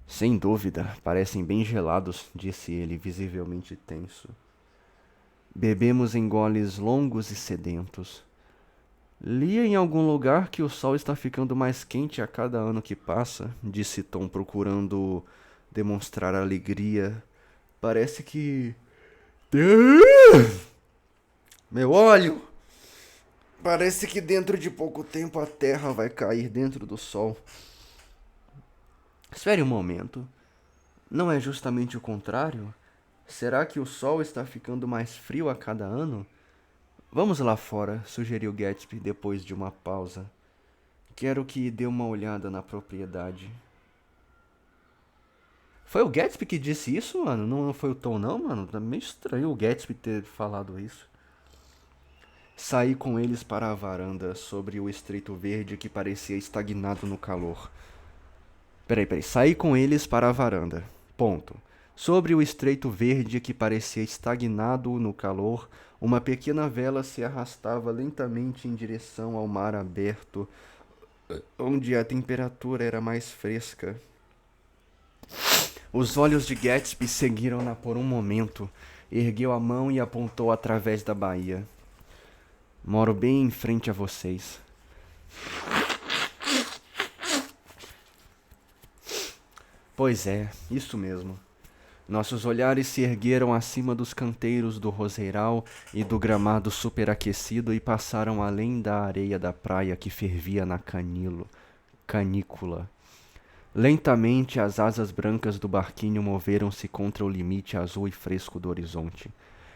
Sem dúvida, parecem bem gelados, disse ele, visivelmente tenso. Bebemos em goles longos e sedentos. Li em algum lugar que o sol está ficando mais quente a cada ano que passa, disse Tom, procurando demonstrar alegria. Parece que. Meu olho! Parece que dentro de pouco tempo a Terra vai cair dentro do Sol. Espere um momento. Não é justamente o contrário? Será que o Sol está ficando mais frio a cada ano? Vamos lá fora, sugeriu Gatsby depois de uma pausa. Quero que dê uma olhada na propriedade. Foi o Gatsby que disse isso, mano? Não foi o Tom, não, mano? Tá meio estranho o Gatsby ter falado isso. Saí com eles para a varanda, sobre o estreito verde que parecia estagnado no calor. Peraí. Saí com eles para a varanda. Ponto. Sobre o estreito verde que parecia estagnado no calor, uma pequena vela se arrastava lentamente em direção ao mar aberto, onde a temperatura era mais fresca. Os olhos de Gatsby seguiram-na por um momento. Ergueu a mão e apontou através da baía. Moro bem em frente a vocês. Pois é, isso mesmo. Nossos olhares se ergueram acima dos canteiros do roseiral e do gramado superaquecido e passaram além da areia da praia que fervia na canícula. Lentamente, as asas brancas do barquinho moveram-se contra o limite azul e fresco do horizonte.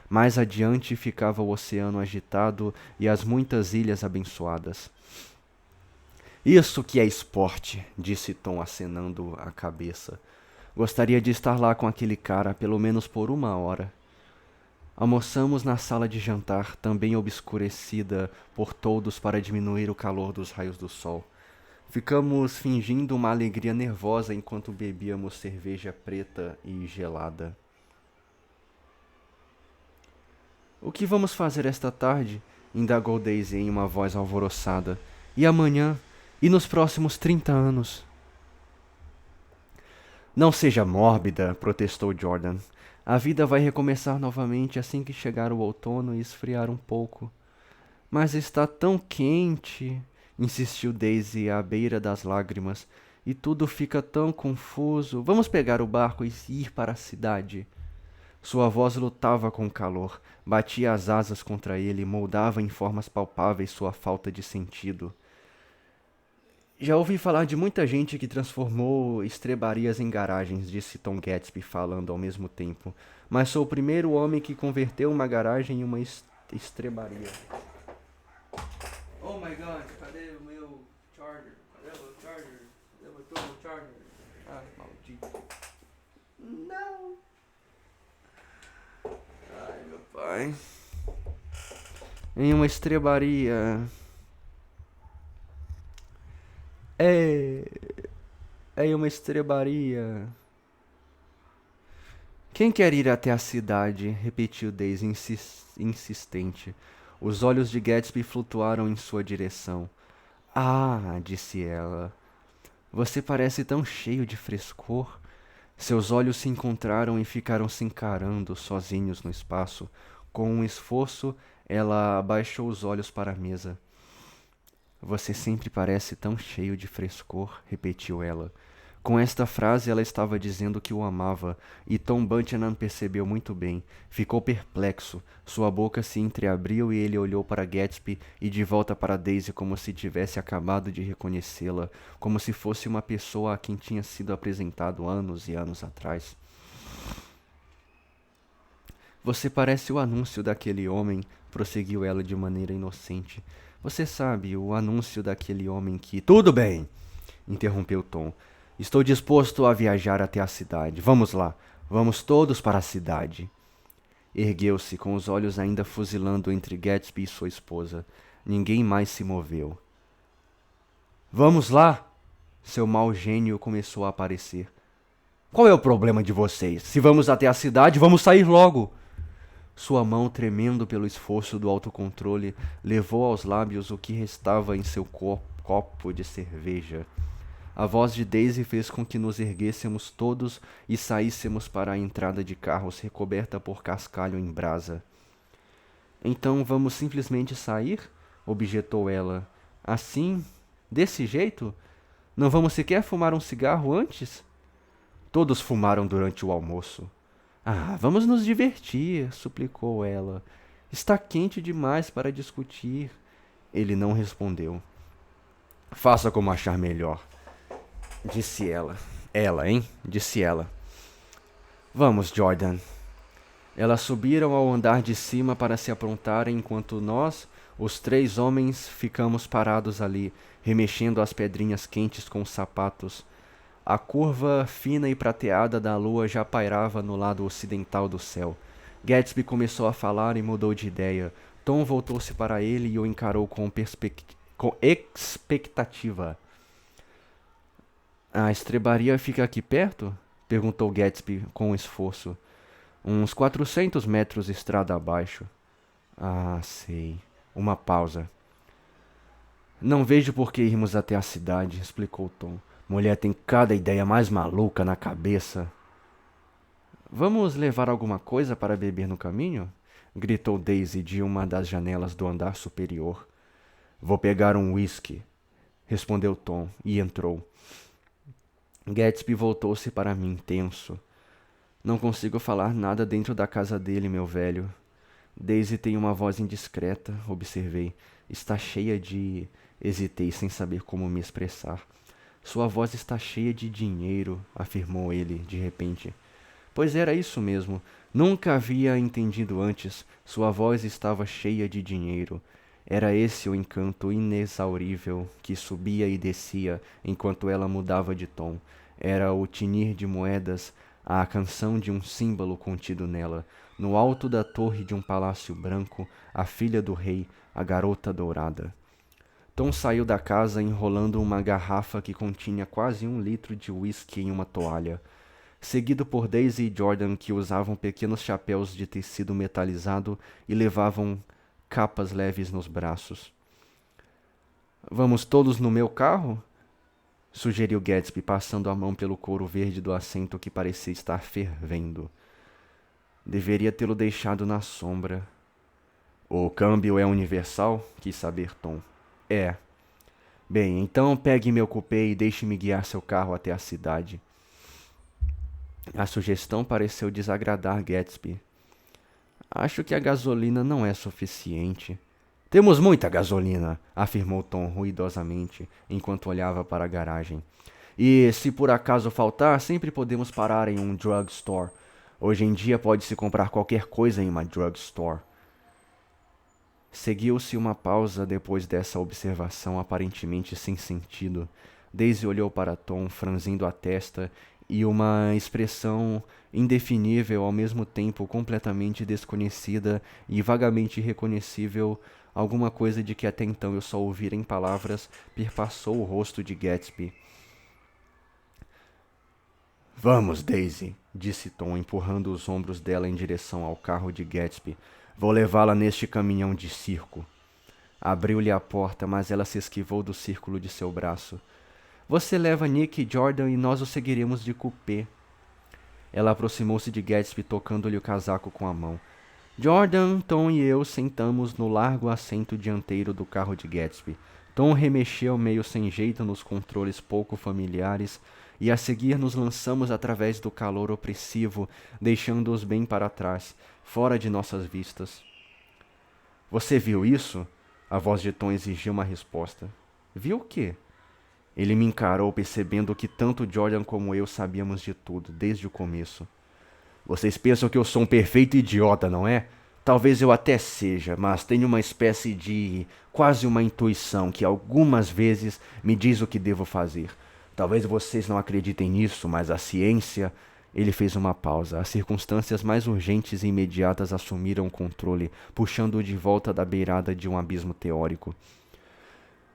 Mais adiante ficava o oceano agitado e as muitas ilhas abençoadas. Isso que é esporte, disse Tom acenando a cabeça. Gostaria de estar lá com aquele cara, pelo menos por 1 hora. Almoçamos na sala de jantar, também obscurecida por todos para diminuir o calor dos raios do sol. Ficamos fingindo uma alegria nervosa enquanto bebíamos cerveja preta e gelada. O que vamos fazer esta tarde? Indagou Daisy em uma voz alvoroçada. E amanhã? E nos próximos 30 anos? Não seja mórbida, protestou Jordan. A vida vai recomeçar novamente assim que chegar o outono e esfriar um pouco. Mas está tão quente, insistiu Daisy à beira das lágrimas, e tudo fica tão confuso. Vamos pegar o barco e ir para a cidade. Sua voz lutava com o calor, batia as asas contra ele, moldava em formas palpáveis sua falta de sentido. Já ouvi falar de muita gente que transformou estrebarias em garagens, disse Tom Gatsby falando ao mesmo tempo. Mas sou o primeiro homem que converteu uma garagem em uma estrebaria. Oh my god, cadê o meu charger? Cadê o meu charger? Cadê o meu turbo charger? Ah, maldito. Não. Ai, meu pai. Em uma estrebaria. É. É em uma estrebaria. Quem quer ir até a cidade? Repetiu Daisy insistente. Os olhos de Gatsby flutuaram em sua direção. Ah, disse ela. Você parece tão cheio de frescor. Seus olhos se encontraram e ficaram se encarando sozinhos no espaço. Com um esforço, Ela abaixou os olhos para a mesa. Você sempre parece tão cheio de frescor, repetiu ela. Com esta frase, ela estava dizendo que o amava, e Tom Buchanan percebeu muito bem. Ficou perplexo. Sua boca se entreabriu e ele olhou para Gatsby e de volta para Daisy como se tivesse acabado de reconhecê-la, como se fosse uma pessoa a quem tinha sido apresentado anos e anos atrás. Você parece o anúncio daquele homem, prosseguiu ela de maneira inocente. Você sabe, o anúncio daquele homem que... Tudo bem, interrompeu Tom. Estou disposto a viajar até a cidade. Vamos lá. Vamos todos para a cidade. Ergueu-se, com os olhos ainda fuzilando entre Gatsby e sua esposa. Ninguém mais se moveu. Vamos lá! Seu mau gênio começou a aparecer. Qual é o problema de vocês? Se vamos até a cidade, vamos sair logo! Sua mão, tremendo pelo esforço do autocontrole, levou aos lábios o que restava em seu copo de cerveja. A voz de Daisy fez com que nos erguêssemos todos e saíssemos para a entrada de carros recoberta por cascalho em brasa. Então vamos simplesmente sair? Objetou ela. Assim? Desse jeito? Não vamos sequer fumar um cigarro antes? Todos fumaram durante o almoço. Ah, vamos nos divertir, suplicou ela. Está quente demais para discutir. Ele não respondeu. Faça como achar melhor, disse ela. Ela, hein? Disse ela. Vamos, Jordan. Elas subiram ao andar de cima para se aprontarem enquanto nós, os três homens, ficamos parados ali, remexendo as pedrinhas quentes com os sapatos. A curva fina e prateada da lua já pairava no lado ocidental do céu. Gatsby começou a falar e mudou de ideia. Tom voltou-se para ele e o encarou com expectativa. A estrebaria fica aqui perto? Perguntou Gatsby com esforço. Uns 400 metros estrada abaixo. Ah, sei. Uma pausa. Não vejo por que irmos até a cidade, explicou Tom. Mulher tem cada ideia mais maluca na cabeça. Vamos levar alguma coisa para beber no caminho? Gritou Daisy de uma das janelas do andar superior. Vou pegar um whisky, respondeu Tom e entrou. Gatsby voltou-se para mim, tenso. Não consigo falar nada dentro da casa dele, meu velho. Daisy tem uma voz indiscreta, observei. Está cheia de... Hesitei sem saber como me expressar. Sua voz está cheia de dinheiro, afirmou ele, de repente. Pois era isso mesmo. Nunca havia entendido antes. Sua voz estava cheia de dinheiro. Era esse o encanto inexaurível que subia e descia enquanto ela mudava de tom. Era o tinir de moedas, a canção de um símbolo contido nela. No alto da torre de um palácio branco, a filha do rei, a garota dourada. Tom saiu da casa enrolando uma garrafa que continha quase 1 litro de uísque em uma toalha, seguido por Daisy e Jordan, que usavam pequenos chapéus de tecido metalizado e levavam capas leves nos braços. Vamos todos no meu carro? Sugeriu Gatsby, passando a mão pelo couro verde do assento que parecia estar fervendo. Deveria tê-lo deixado na sombra. O câmbio é universal? Quis saber Tom. É. Bem, então pegue meu cupê e deixe-me guiar seu carro até a cidade. A sugestão pareceu desagradar Gatsby. Acho que a gasolina não é suficiente. Temos muita gasolina, afirmou Tom ruidosamente, enquanto olhava para a garagem. E se por acaso faltar, sempre podemos parar em um drugstore. Hoje em dia pode-se comprar qualquer coisa em uma drugstore. Seguiu-se uma pausa depois dessa observação aparentemente sem sentido. Daisy olhou para Tom, franzindo a testa, e uma expressão indefinível, ao mesmo tempo completamente desconhecida e vagamente reconhecível, alguma coisa de que até então eu só ouvira em palavras, perpassou o rosto de Gatsby. Vamos, Daisy, disse Tom, empurrando os ombros dela em direção ao carro de Gatsby. Vou levá-la neste caminhão de circo. Abriu-lhe a porta, mas ela se esquivou do círculo de seu braço. Você leva Nick e Jordan e nós o seguiremos de cupê. Ela aproximou-se de Gatsby, tocando-lhe o casaco com a mão. Jordan, Tom e eu sentamos no largo assento dianteiro do carro de Gatsby. Tom remexeu meio sem jeito nos controles pouco familiares e a seguir nos lançamos através do calor opressivo, deixando-os bem para trás, fora de nossas vistas. Você viu isso? A voz de Tom exigiu uma resposta. Viu o quê? Ele me encarou, percebendo que tanto Jordan como eu sabíamos de tudo, desde o começo. Vocês pensam que eu sou um perfeito idiota, não é? Talvez eu até seja, mas tenho uma espécie de quase uma intuição que algumas vezes me diz o que devo fazer. Talvez vocês não acreditem nisso, mas a ciência. Ele fez uma pausa. As circunstâncias mais urgentes e imediatas assumiram o controle, puxando-o de volta da beirada de um abismo teórico.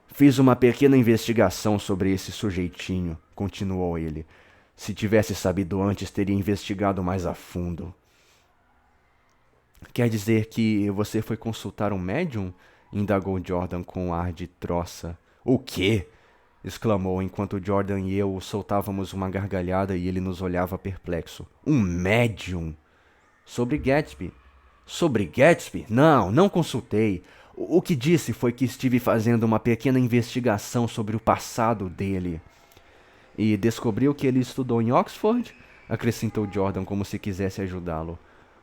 Fiz uma pequena investigação sobre esse sujeitinho, continuou ele. Se tivesse sabido antes, teria investigado mais a fundo. Quer dizer que você foi consultar um médium? Indagou Jordan com um ar de troça. O quê? Exclamou enquanto Jordan e eu soltávamos uma gargalhada e ele nos olhava perplexo. Um médium? Sobre Gatsby. Sobre Gatsby? Não, não consultei. O que disse foi que estive fazendo uma pequena investigação sobre o passado dele. E descobriu que ele estudou em Oxford? Acrescentou Jordan como se quisesse ajudá-lo.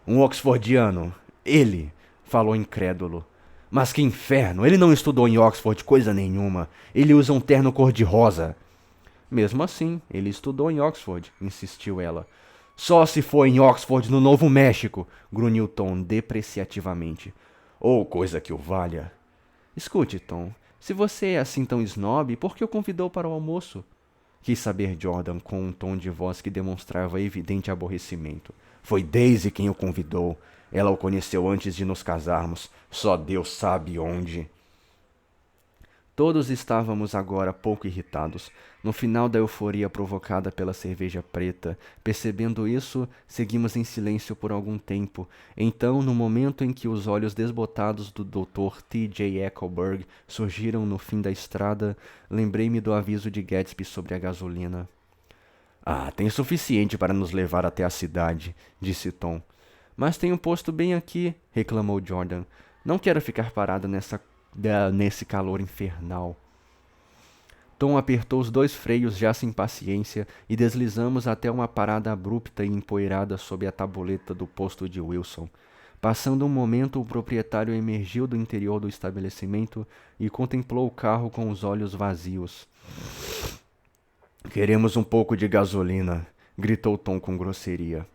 Um oxfordiano. Ele, falou incrédulo. Mas que inferno! Ele não estudou em Oxford coisa nenhuma. Ele usa um terno cor-de-rosa. Mesmo assim, ele estudou em Oxford, insistiu ela. Só se for em Oxford, no Novo México, grunhiu Tom depreciativamente. Ou coisa que o valha. Escute, Tom, se você é assim tão snob, por que o convidou para o almoço? Quis saber Jordan com um tom de voz que demonstrava evidente aborrecimento. Foi Daisy quem o convidou. Ela o conheceu antes de nos casarmos. Só Deus sabe onde. Todos estávamos agora pouco irritados, no final da euforia provocada pela cerveja preta. Percebendo isso, seguimos em silêncio por algum tempo. Então, no momento em que os olhos desbotados do Dr. T.J. Ecclesburg surgiram no fim da estrada, lembrei-me do aviso de Gatsby sobre a gasolina. Ah, tem suficiente para nos levar até a cidade, disse Tom. Mas tem um posto bem aqui, reclamou Jordan. Não quero ficar parado nesse calor infernal. Tom apertou os dois freios já sem paciência e deslizamos até uma parada abrupta e empoeirada sob a tabuleta do posto de Wilson. Passando um momento, o proprietário emergiu do interior do estabelecimento e contemplou o carro com os olhos vazios. Queremos um pouco de gasolina, gritou Tom com grosseria.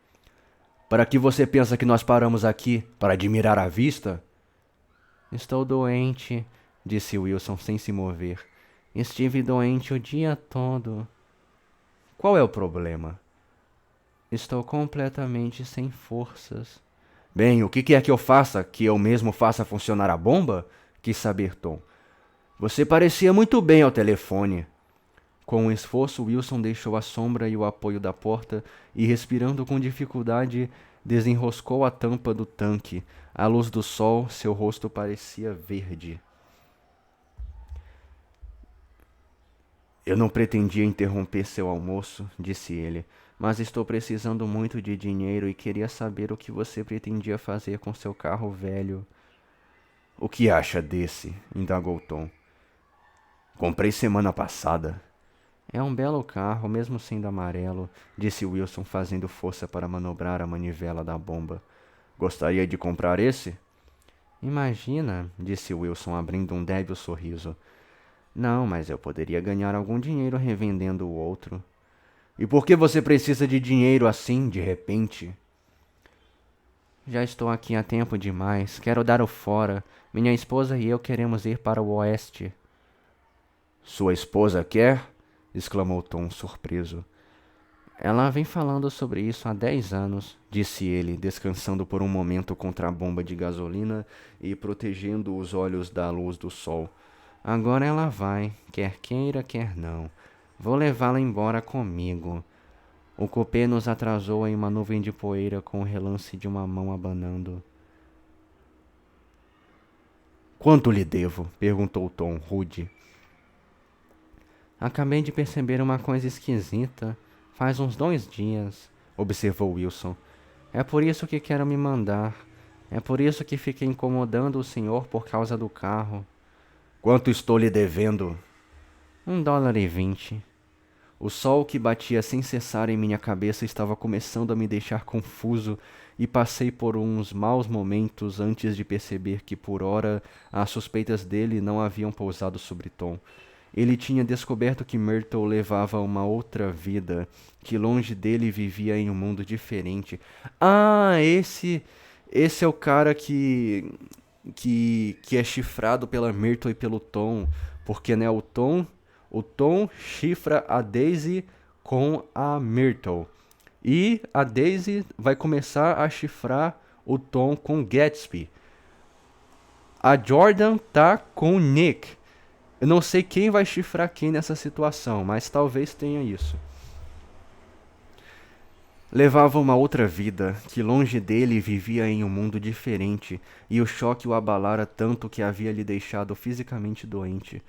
Para que você pensa que nós paramos aqui? Para admirar a vista? Estou doente, disse Wilson sem se mover. Estive doente o dia todo. Qual é o problema? Estou completamente sem forças. Bem, o que quer que eu faça? Que eu mesmo faça funcionar a bomba? Quis saber Tom. Você parecia muito bem ao telefone. Com um esforço, Wilson deixou a sombra e o apoio da porta e, respirando com dificuldade, desenroscou a tampa do tanque. À luz do sol, seu rosto parecia verde. Eu não pretendia interromper seu almoço, disse ele, mas estou precisando muito de dinheiro e queria saber o que você pretendia fazer com seu carro velho. O que acha desse? Indagou Tom. Comprei semana passada. É um belo carro, mesmo sendo amarelo, disse Wilson, fazendo força para manobrar a manivela da bomba. Gostaria de comprar esse? Imagina, disse Wilson, abrindo um débil sorriso. Não, mas eu poderia ganhar algum dinheiro revendendo o outro. E por que você precisa de dinheiro assim, de repente? Já estou aqui há tempo demais. Quero dar o fora. Minha esposa e eu queremos ir para o oeste. Sua esposa quer? Exclamou Tom, surpreso. Ela vem falando sobre isso há 10 anos, disse ele, descansando por um momento contra a bomba de gasolina e protegendo os olhos da luz do sol. Agora ela vai, quer queira, quer não. Vou levá-la embora comigo. O cupê nos atrasou em uma nuvem de poeira com o relance de uma mão abanando. Quanto lhe devo? Perguntou Tom, rude. Acabei de perceber uma coisa esquisita. Faz uns 2 dias, observou Wilson. É por isso que quero me mandar. É por isso que fiquei incomodando o senhor por causa do carro. Quanto estou lhe devendo? $1,20. O sol que batia sem cessar em minha cabeça estava começando a me deixar confuso e passei por uns maus momentos antes de perceber que, por ora, as suspeitas dele não haviam pousado sobre Tom. Ele tinha descoberto que Myrtle levava uma outra vida, que longe dele vivia em um mundo diferente. Ah, esse é o cara que é chifrado pela Myrtle e pelo Tom, porque né, o Tom chifra a Daisy com a Myrtle. E a Daisy vai começar a chifrar o Tom com Gatsby. A Jordan tá com o Nick. Eu não sei quem vai chifrar quem nessa situação, mas talvez tenha isso. Levava uma outra vida, que longe dele vivia em um mundo diferente, e o choque o abalara tanto que havia lhe deixado fisicamente doente.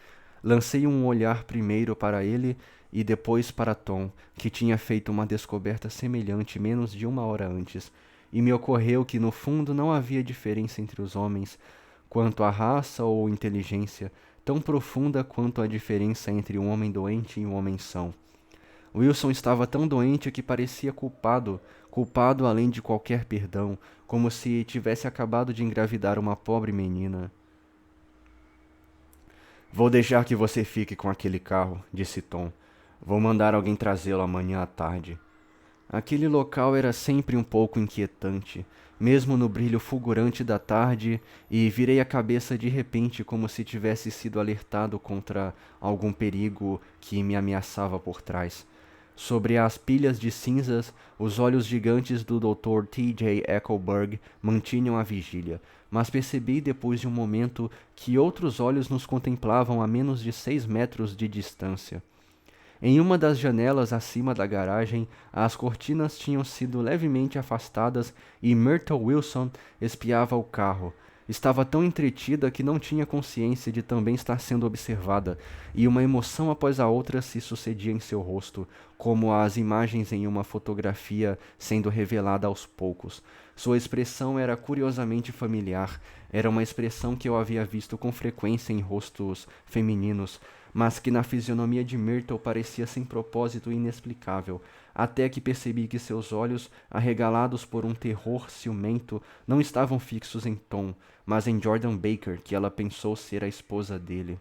Lancei um olhar primeiro para ele e depois para Tom, que tinha feito uma descoberta semelhante menos de uma hora antes, e me ocorreu que no fundo não havia diferença entre os homens, quanto à raça ou inteligência, tão profunda quanto a diferença entre um homem doente e um homem são. Wilson estava tão doente que parecia culpado, culpado além de qualquer perdão, como se tivesse acabado de engravidar uma pobre menina. Vou deixar que você fique com aquele carro, disse Tom. Vou mandar alguém trazê-lo amanhã à tarde. Aquele local era sempre um pouco inquietante, mesmo no brilho fulgurante da tarde, e virei a cabeça de repente como se tivesse sido alertado contra algum perigo que me ameaçava por trás. Sobre as pilhas de cinzas, os olhos gigantes do Dr. T.J. Ecclesburg mantinham a vigília, mas percebi depois de um momento que outros olhos nos contemplavam a menos de 6 metros de distância. Em uma das janelas acima da garagem, as cortinas tinham sido levemente afastadas e Myrtle Wilson espiava o carro. Estava tão entretida que não tinha consciência de também estar sendo observada, e uma emoção após a outra se sucedia em seu rosto, como as imagens em uma fotografia sendo revelada aos poucos. Sua expressão era curiosamente familiar. Era uma expressão que eu havia visto com frequência em rostos femininos, mas que na fisionomia de Myrtle parecia sem propósito e inexplicável, até que percebi que seus olhos, arregalados por um terror ciumento, não estavam fixos em Tom, mas em Jordan Baker, que ela pensou ser a esposa dele.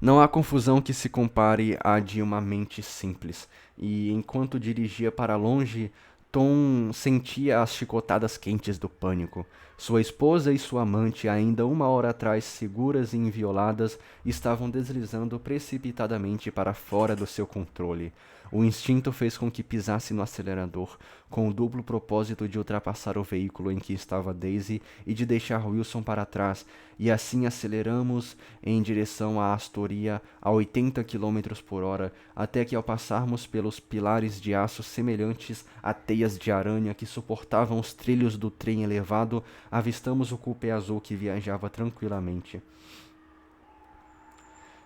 Não há confusão que se compare à de uma mente simples, e enquanto dirigia para longe, Tom sentia as chicotadas quentes do pânico. Sua esposa e sua amante, ainda uma hora atrás seguras e invioladas, estavam deslizando precipitadamente para fora do seu controle. O instinto fez com que pisasse no acelerador, com o duplo propósito de ultrapassar o veículo em que estava Daisy e de deixar Wilson para trás, e assim aceleramos em direção à Astoria a 80 km por hora, até que ao passarmos pelos pilares de aço semelhantes a teias de aranha que suportavam os trilhos do trem elevado, avistamos o cupê azul que viajava tranquilamente.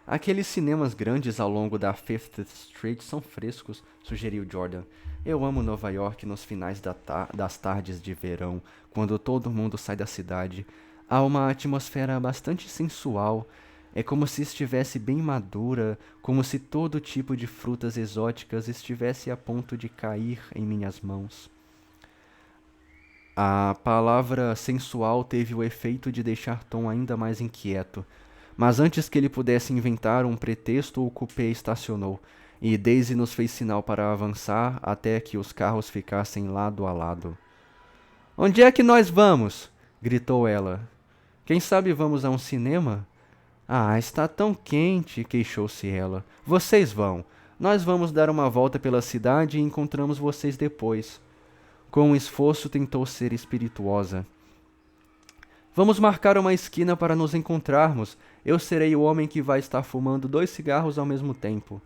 Aqueles cinemas grandes ao longo da Fifth Street são frescos, sugeriu Jordan. Eu amo Nova York nos finais das tardes de verão, quando todo mundo sai da cidade. Há uma atmosfera bastante sensual. É como se estivesse bem madura, como se todo tipo de frutas exóticas estivesse a ponto de cair em minhas mãos. A palavra sensual teve o efeito de deixar Tom ainda mais inquieto. Mas antes que ele pudesse inventar um pretexto, o coupé estacionou, e Daisy nos fez sinal para avançar até que os carros ficassem lado a lado. Onde é que nós vamos? Gritou ela. Quem sabe vamos a um cinema? Ah, está tão quente, queixou-se ela. Vocês vão. Nós vamos dar uma volta pela cidade e encontramos vocês depois. Com esforço tentou ser espirituosa. Vamos marcar uma esquina para nos encontrarmos. Eu serei o homem que vai estar fumando 2 cigarros ao mesmo tempo.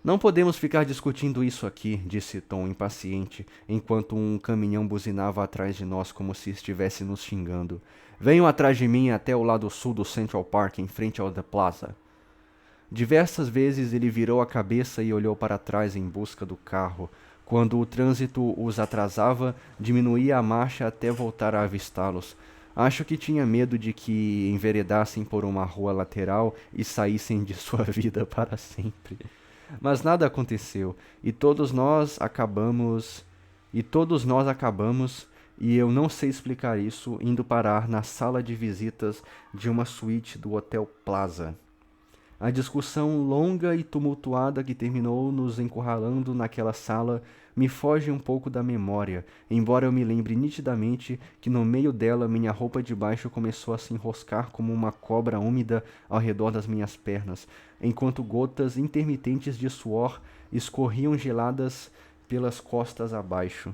Não podemos ficar discutindo isso aqui, disse Tom impaciente, enquanto um caminhão buzinava atrás de nós como se estivesse nos xingando. Venham atrás de mim até o lado sul do Central Park, em frente ao The Plaza. Diversas vezes ele virou a cabeça e olhou para trás em busca do carro, Quando o trânsito os atrasava, diminuía a marcha até voltar a avistá-los. Acho que tinha medo de que enveredassem por uma rua lateral e saíssem de sua vida para sempre. Mas nada aconteceu, e todos nós acabamos, e eu não sei explicar isso, indo parar na sala de visitas de uma suíte do Hotel Plaza. A discussão longa e tumultuada que terminou nos encurralando naquela sala me foge um pouco da memória, embora eu me lembre nitidamente que no meio dela minha roupa de baixo começou a se enroscar como uma cobra úmida ao redor das minhas pernas, enquanto gotas intermitentes de suor escorriam geladas pelas costas abaixo.